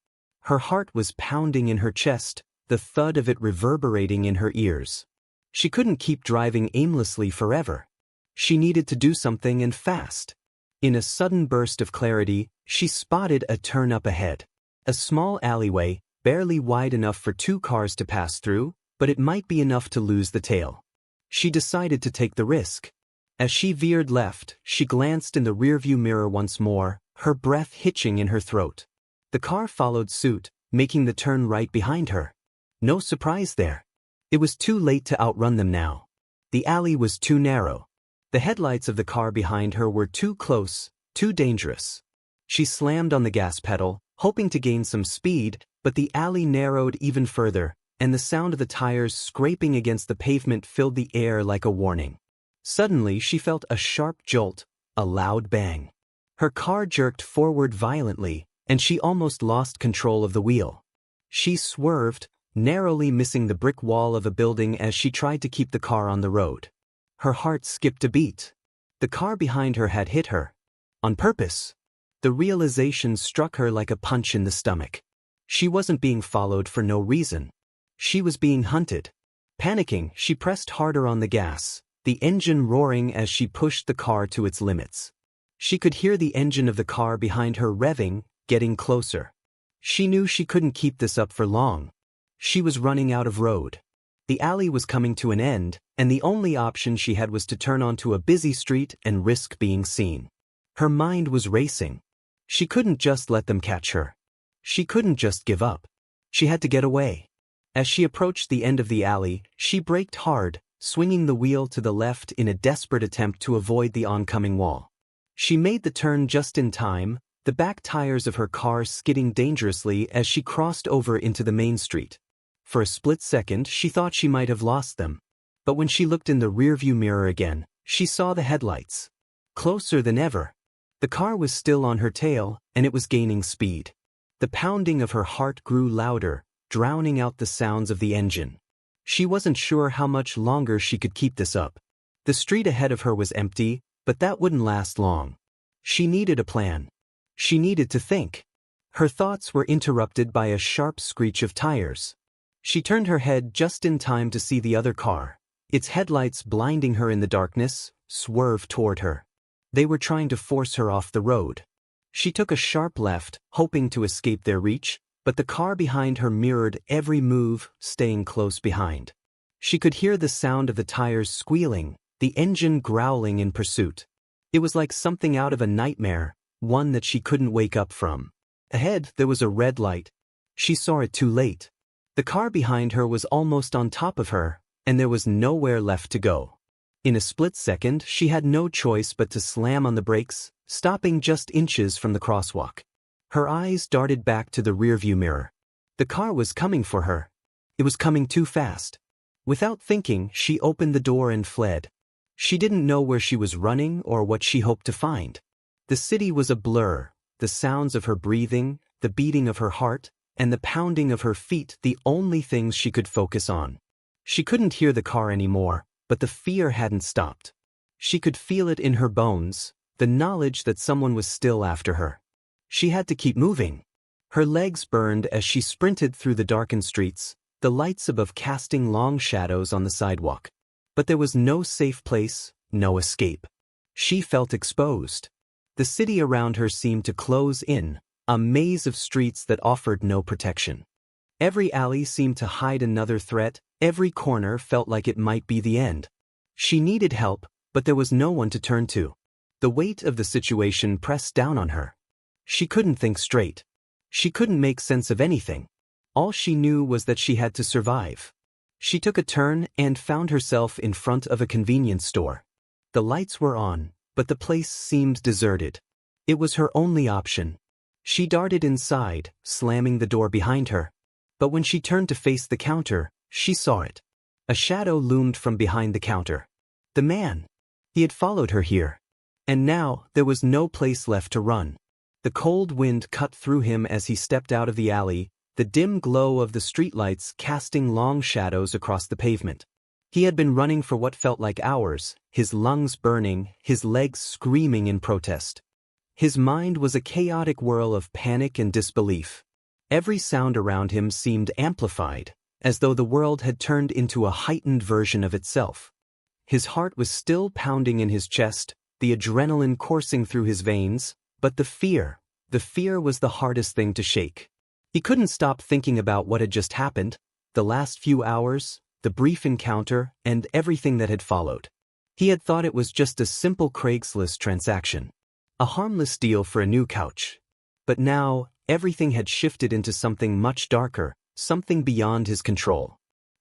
Speaker 1: Her heart was pounding in her chest, the thud of it reverberating in her ears. She couldn't keep driving aimlessly forever. She needed to do something, and fast. In a sudden burst of clarity, she spotted a turn up ahead. A small alleyway, barely wide enough for two cars to pass through, but it might be enough to lose the tail. She decided to take the risk. As she veered left, she glanced in the rearview mirror once more, her breath hitching in her throat. The car followed suit, making the turn right behind her. No surprise there. It was too late to outrun them now. The alley was too narrow. The headlights of the car behind her were too close, too dangerous. She slammed on the gas pedal, hoping to gain some speed, but the alley narrowed even further, and the sound of the tires scraping against the pavement filled the air like a warning. Suddenly she felt a sharp jolt, a loud bang. Her car jerked forward violently, and she almost lost control of the wheel. She swerved, narrowly missing the brick wall of a building as she tried to keep the car on the road. Her heart skipped a beat. The car behind her had hit her. On purpose. The realization struck her like a punch in the stomach. She wasn't being followed for no reason. She was being hunted. Panicking, she pressed harder on the gas, the engine roaring as she pushed the car to its limits. She could hear the engine of the car behind her revving, getting closer. She knew she couldn't keep this up for long. She was running out of road. The alley was coming to an end, and the only option she had was to turn onto a busy street and risk being seen. Her mind was racing. She couldn't just let them catch her. She couldn't just give up. She had to get away. As she approached the end of the alley, she braked hard, swinging the wheel to the left in a desperate attempt to avoid the oncoming wall. She made the turn just in time, the back tires of her car skidding dangerously as she crossed over into the main street. For a split second, she thought she might have lost them. But when she looked in the rearview mirror again, she saw the headlights. Closer than ever. The car was still on her tail, and it was gaining speed. The pounding of her heart grew louder, drowning out the sounds of the engine. She wasn't sure how much longer she could keep this up. The street ahead of her was empty, but that wouldn't last long. She needed a plan. She needed to think. Her thoughts were interrupted by a sharp screech of tires. She turned her head just in time to see the other car, its headlights blinding her in the darkness, swerve toward her. They were trying to force her off the road. She took a sharp left, hoping to escape their reach, but the car behind her mirrored every move, staying close behind. She could hear the sound of the tires squealing, the engine growling in pursuit. It was like something out of a nightmare, one that she couldn't wake up from. Ahead, there was a red light. She saw it too late. The car behind her was almost on top of her, and there was nowhere left to go. In a split second, she had no choice but to slam on the brakes, stopping just inches from the crosswalk. Her eyes darted back to the rearview mirror. The car was coming for her. It was coming too fast. Without thinking, she opened the door and fled. She didn't know where she was running or what she hoped to find. The city was a blur, the sounds of her breathing, the beating of her heart, and the pounding of her feet the only things she could focus on. She couldn't hear the car anymore, but the fear hadn't stopped. She could feel it in her bones, the knowledge that someone was still after her. She had to keep moving. Her legs burned as she sprinted through the darkened streets, the lights above casting long shadows on the sidewalk. But there was no safe place, no escape. She felt exposed. The city around her seemed to close in, a maze of streets that offered no protection. Every alley seemed to hide another threat, every corner felt like it might be the end. She needed help, but there was no one to turn to. The weight of the situation pressed down on her. She couldn't think straight. She couldn't make sense of anything. All she knew was that she had to survive. She took a turn and found herself in front of a convenience store. The lights were on, but the place seemed deserted. It was her only option. She darted inside, slamming the door behind her. But when she turned to face the counter, she saw it. A shadow loomed from behind the counter. The man. He had followed her here. And now, there was no place left to run. The cold wind cut through him as he stepped out of the alley, the dim glow of the streetlights casting long shadows across the pavement. He had been running for what felt like hours, his lungs burning, his legs screaming in protest. His mind was a chaotic whirl of panic and disbelief. Every sound around him seemed amplified, as though the world had turned into a heightened version of itself. His heart was still pounding in his chest, the adrenaline coursing through his veins, but the fear was the hardest thing to shake. He couldn't stop thinking about what had just happened, the last few hours, the brief encounter, and everything that had followed. He had thought it was just a simple Craigslist transaction, a harmless deal for a new couch. But now, everything had shifted into something much darker, something beyond his control.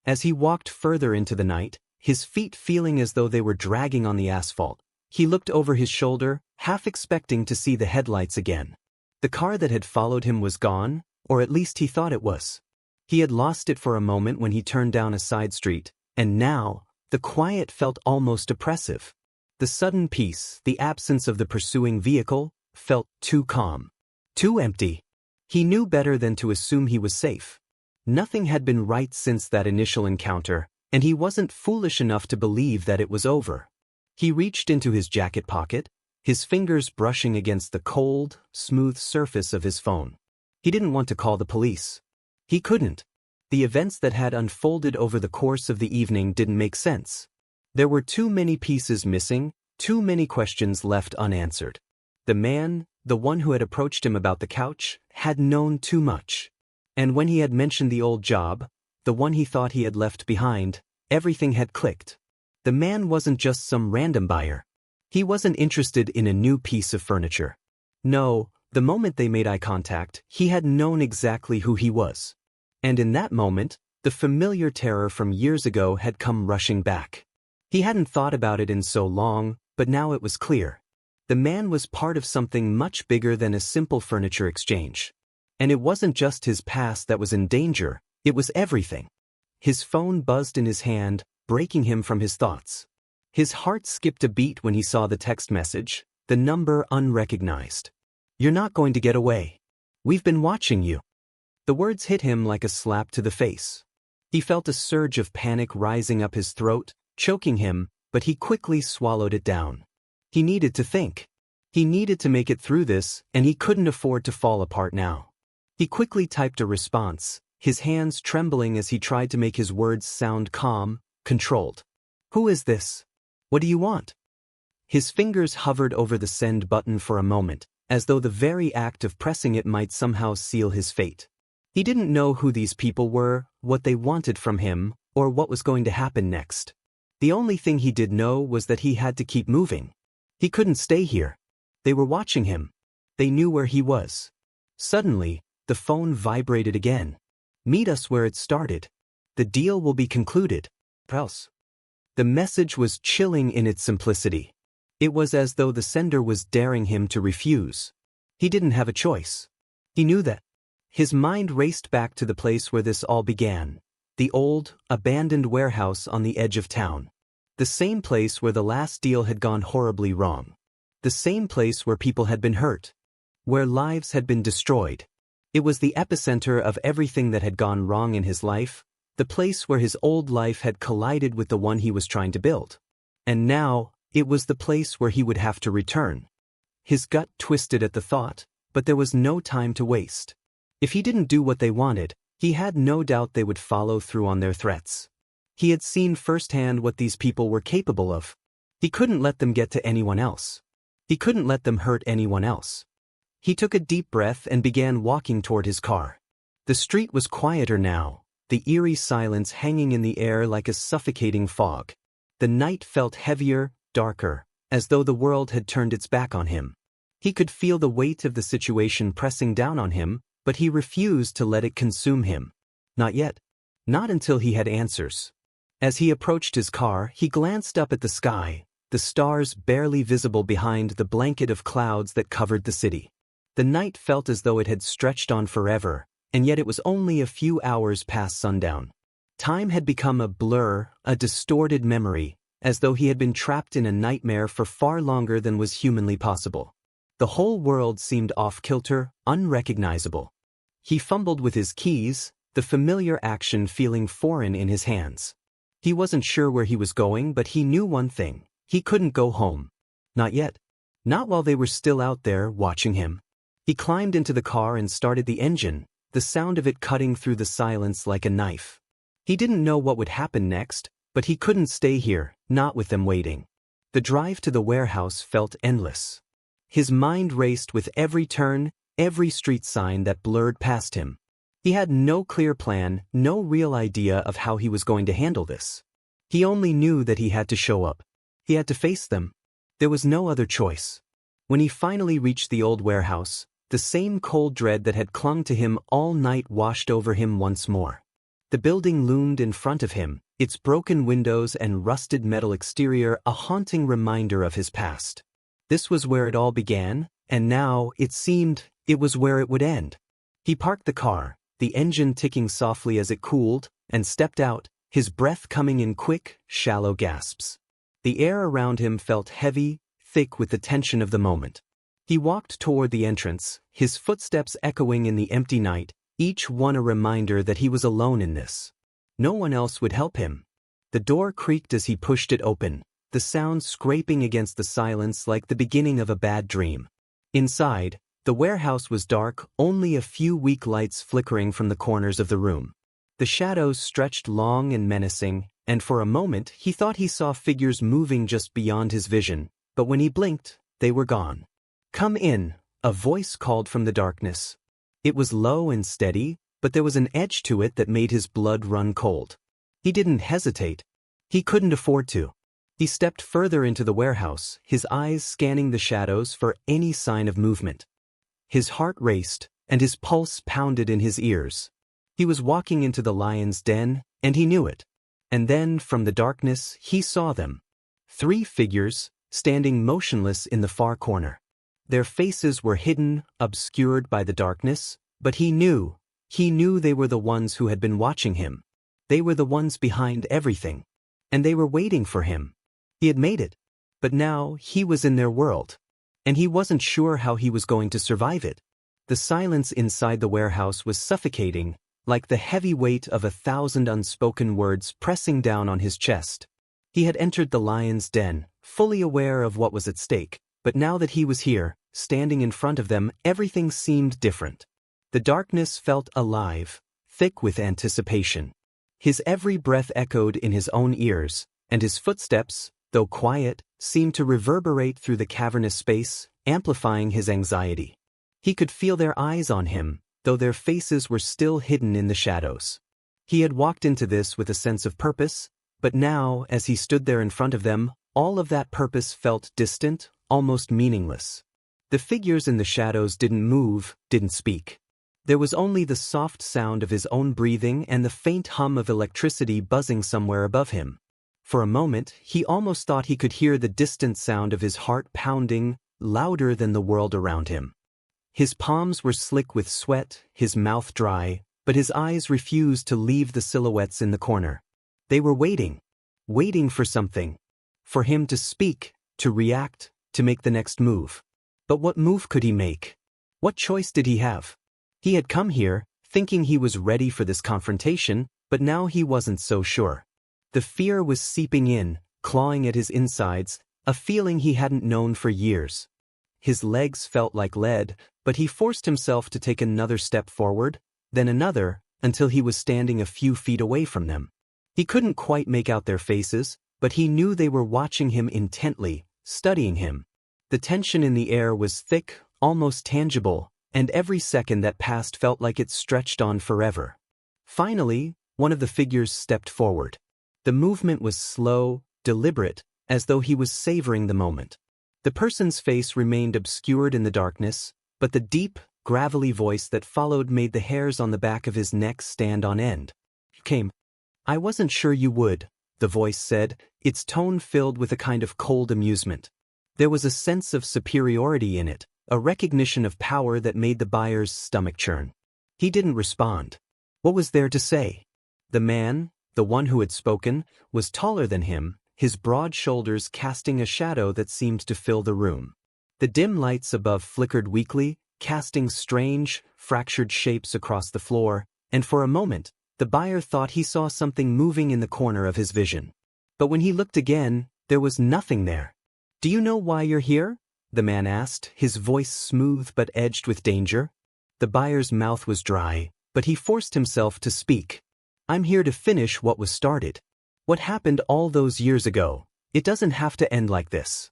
Speaker 1: As he walked further into the night, his feet feeling as though they were dragging on the asphalt, he looked over his shoulder, half expecting to see the headlights again. The car that had followed him was gone, or at least he thought it was. He had lost it for a moment when he turned down a side street, and now, the quiet felt almost oppressive. The sudden peace, the absence of the pursuing vehicle, felt too calm, too empty. He knew better than to assume he was safe. Nothing had been right since that initial encounter, and he wasn't foolish enough to believe that it was over. He reached into his jacket pocket, his fingers brushing against the cold, smooth surface of his phone. He didn't want to call the police. He couldn't. The events that had unfolded over the course of the evening didn't make sense. There were too many pieces missing, too many questions left unanswered. The man, the one who had approached him about the couch, had known too much. And when he had mentioned the old job, the one he thought he had left behind, everything had clicked. The man wasn't just some random buyer. He wasn't interested in a new piece of furniture. No, the moment they made eye contact, he had known exactly who he was. And in that moment, the familiar terror from years ago had come rushing back. He hadn't thought about it in so long, but now it was clear. The man was part of something much bigger than a simple furniture exchange. And it wasn't just his past that was in danger, it was everything. His phone buzzed in his hand, breaking him from his thoughts. His heart skipped a beat when he saw the text message, the number unrecognized. "You're not going to get away. We've been watching you." The words hit him like a slap to the face. He felt a surge of panic rising up his throat, choking him, but he quickly swallowed it down. He needed to think. He needed to make it through this, and he couldn't afford to fall apart now. He quickly typed a response, his hands trembling as he tried to make his words sound calm, controlled. "Who is this? What do you want?" His fingers hovered over the send button for a moment, as though the very act of pressing it might somehow seal his fate. He didn't know who these people were, what they wanted from him, or what was going to happen next. The only thing he did know was that he had to keep moving. He couldn't stay here. They were watching him. They knew where he was. Suddenly, the phone vibrated again. "Meet us where it started. The deal will be concluded. Else." The message was chilling in its simplicity. It was as though the sender was daring him to refuse. He didn't have a choice. He knew that. His mind raced back to the place where this all began. The old, abandoned warehouse on the edge of town. The same place where the last deal had gone horribly wrong. The same place where people had been hurt. Where lives had been destroyed. It was the epicenter of everything that had gone wrong in his life, the place where his old life had collided with the one he was trying to build. And now, it was the place where he would have to return. His gut twisted at the thought, but there was no time to waste. If he didn't do what they wanted, he had no doubt they would follow through on their threats. He had seen firsthand what these people were capable of. He couldn't let them get to anyone else. He couldn't let them hurt anyone else. He took a deep breath and began walking toward his car. The street was quieter now, the eerie silence hanging in the air like a suffocating fog. The night felt heavier, darker, as though the world had turned its back on him. He could feel the weight of the situation pressing down on him, but he refused to let it consume him. Not yet. Not until he had answers. As he approached his car, he glanced up at the sky, the stars barely visible behind the blanket of clouds that covered the city. The night felt as though it had stretched on forever, and yet it was only a few hours past sundown. Time had become a blur, a distorted memory, as though he had been trapped in a nightmare for far longer than was humanly possible. The whole world seemed off-kilter, unrecognizable. He fumbled with his keys, the familiar action feeling foreign in his hands. He wasn't sure where he was going, but he knew one thing. He couldn't go home. Not yet. Not while they were still out there watching him. He climbed into the car and started the engine, the sound of it cutting through the silence like a knife. He didn't know what would happen next, but he couldn't stay here, not with them waiting. The drive to the warehouse felt endless. His mind raced with every turn, every street sign that blurred past him. He had no clear plan, no real idea of how he was going to handle this. He only knew that he had to show up. He had to face them. There was no other choice. When he finally reached the old warehouse, the same cold dread that had clung to him all night washed over him once more. The building loomed in front of him, its broken windows and rusted metal exterior a haunting reminder of his past. This was where it all began, and now, it seemed, it was where it would end. He parked the car, the engine ticking softly as it cooled, and stepped out, his breath coming in quick, shallow gasps. The air around him felt heavy, thick with the tension of the moment. He walked toward the entrance, his footsteps echoing in the empty night, each one a reminder that he was alone in this. No one else would help him. The door creaked as he pushed it open, the sound scraping against the silence like the beginning of a bad dream. Inside, the warehouse was dark, only a few weak lights flickering from the corners of the room. The shadows stretched long and menacing, and for a moment he thought he saw figures moving just beyond his vision, but when he blinked, they were gone. "Come in," a voice called from the darkness. It was low and steady, but there was an edge to it that made his blood run cold. He didn't hesitate. He couldn't afford to. He stepped further into the warehouse, his eyes scanning the shadows for any sign of movement. His heart raced, and his pulse pounded in his ears. He was walking into the lion's den, and he knew it. And then, from the darkness, he saw them. 3 figures, standing motionless in the far corner. Their faces were hidden, obscured by the darkness, but he knew they were the ones who had been watching him. They were the ones behind everything. And they were waiting for him. He had made it. But now, he was in their world. And he wasn't sure how he was going to survive it. The silence inside the warehouse was suffocating, like the heavy weight of 1,000 unspoken words pressing down on his chest. He had entered the lion's den, fully aware of what was at stake, but now that he was here, standing in front of them, everything seemed different. The darkness felt alive, thick with anticipation. His every breath echoed in his own ears, and his footsteps, though quiet, seemed to reverberate through the cavernous space, amplifying his anxiety. He could feel their eyes on him, though their faces were still hidden in the shadows. He had walked into this with a sense of purpose, but now, as he stood there in front of them, all of that purpose felt distant, almost meaningless. The figures in the shadows didn't move, didn't speak. There was only the soft sound of his own breathing and the faint hum of electricity buzzing somewhere above him. For a moment, he almost thought he could hear the distant sound of his heart pounding, louder than the world around him. His palms were slick with sweat, his mouth dry, but his eyes refused to leave the silhouettes in the corner. They were waiting for something. For him to speak, to react, to make the next move. But what move could he make? What choice did he have? He had come here, thinking he was ready for this confrontation, but now he wasn't so sure. The fear was seeping in, clawing at his insides, a feeling he hadn't known for years. His legs felt like lead, but he forced himself to take another step forward, then another, until he was standing a few feet away from them. He couldn't quite make out their faces, but he knew they were watching him intently, studying him. The tension in the air was thick, almost tangible, and every second that passed felt like it stretched on forever. Finally, one of the figures stepped forward. The movement was slow, deliberate, as though he was savoring the moment. The person's face remained obscured in the darkness, but the deep, gravelly voice that followed made the hairs on the back of his neck stand on end. "Came. I wasn't sure you would," the voice said, its tone filled with a kind of cold amusement. There was a sense of superiority in it, a recognition of power that made the buyer's stomach churn. He didn't respond. What was there to say? The man, the one who had spoken, was taller than him, his broad shoulders casting a shadow that seemed to fill the room. The dim lights above flickered weakly, casting strange, fractured shapes across the floor, and for a moment, the buyer thought he saw something moving in the corner of his vision. But when he looked again, there was nothing there. "Do you know why you're here?" the man asked, his voice smooth but edged with danger. The buyer's mouth was dry, but he forced himself to speak. "I'm here to finish what was started. What happened all those years ago. It doesn't have to end like this."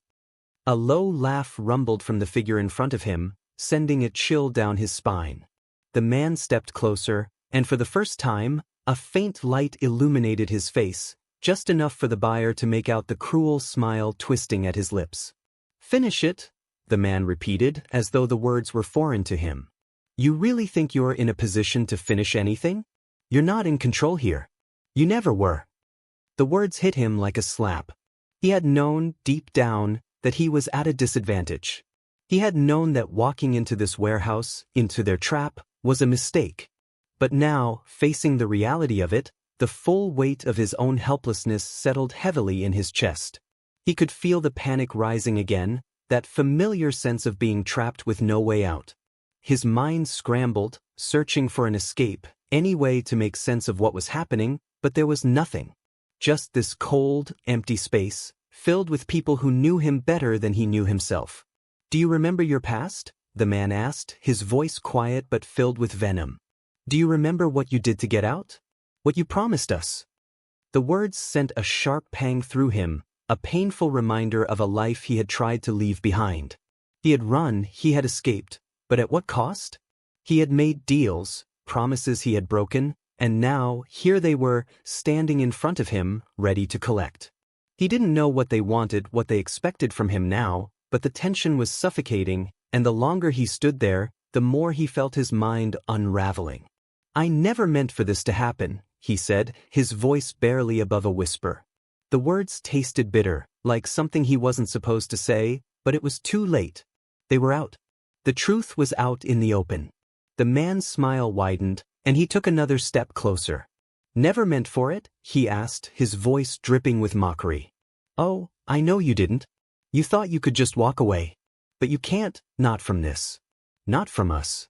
Speaker 1: A low laugh rumbled from the figure in front of him, sending a chill down his spine. The man stepped closer, and for the first time, a faint light illuminated his face, just enough for the buyer to make out the cruel smile twisting at his lips. "Finish it," the man repeated, as though the words were foreign to him. "You really think you're in a position to finish anything? You're not in control here. You never were." The words hit him like a slap. He had known, deep down, that he was at a disadvantage. He had known that walking into this warehouse, into their trap, was a mistake. But now, facing the reality of it, the full weight of his own helplessness settled heavily in his chest. He could feel the panic rising again, that familiar sense of being trapped with no way out. His mind scrambled, searching for an escape, any way to make sense of what was happening, but there was nothing. Just this cold, empty space, filled with people who knew him better than he knew himself. "Do you remember your past?" the man asked, his voice quiet but filled with venom. "Do you remember what you did to get out? What you promised us?" The words sent a sharp pang through him, a painful reminder of a life he had tried to leave behind. He had run, he had escaped, but at what cost? He had made deals, promises he had broken, and now, here they were, standing in front of him, ready to collect. He didn't know what they wanted, what they expected from him now, but the tension was suffocating, and the longer he stood there, the more he felt his mind unraveling. "I never meant for this to happen," he said, his voice barely above a whisper. The words tasted bitter, like something he wasn't supposed to say, but it was too late. They were out. The truth was out in the open. The man's smile widened, and he took another step closer. Never meant for it? He asked, his voice dripping with mockery. Oh, I know you didn't. You thought you could just walk away. But you can't, not from this. Not from us.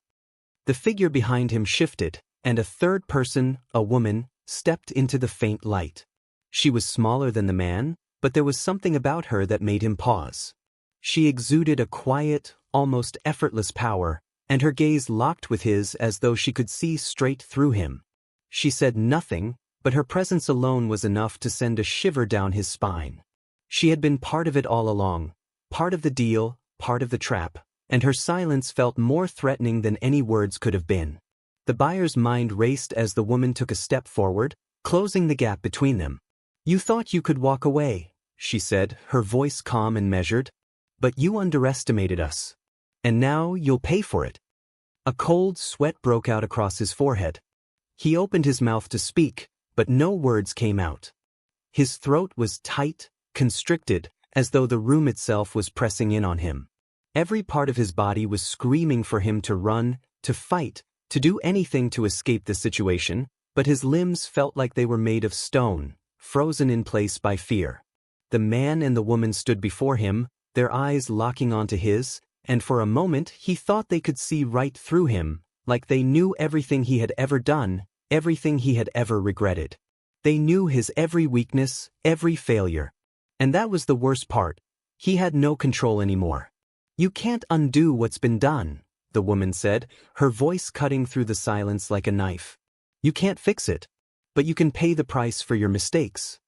Speaker 1: The figure behind him shifted, and a third person, a woman, stepped into the faint light. She was smaller than the man, but there was something about her that made him pause. She exuded a quiet, almost effortless power, and her gaze locked with his as though she could see straight through him. She said nothing, but her presence alone was enough to send a shiver down his spine. She had been part of it all along, part of the deal, part of the trap, and her silence felt more threatening than any words could have been. The buyer's mind raced as the woman took a step forward, closing the gap between them. You thought you could walk away, she said, her voice calm and measured. But you underestimated us. And now you'll pay for it. A cold sweat broke out across his forehead. He opened his mouth to speak, but no words came out. His throat was tight, constricted, as though the room itself was pressing in on him. Every part of his body was screaming for him to run, to fight, to do anything to escape the situation, but his limbs felt like they were made of stone, frozen in place by fear. The man and the woman stood before him, their eyes locking onto his, and for a moment he thought they could see right through him, like they knew everything he had ever done, everything he had ever regretted. They knew his every weakness, every failure. And that was the worst part. He had no control anymore. You can't undo what's been done, the woman said, her voice cutting through the silence like a knife. You can't fix it. But you can pay the price for your mistakes.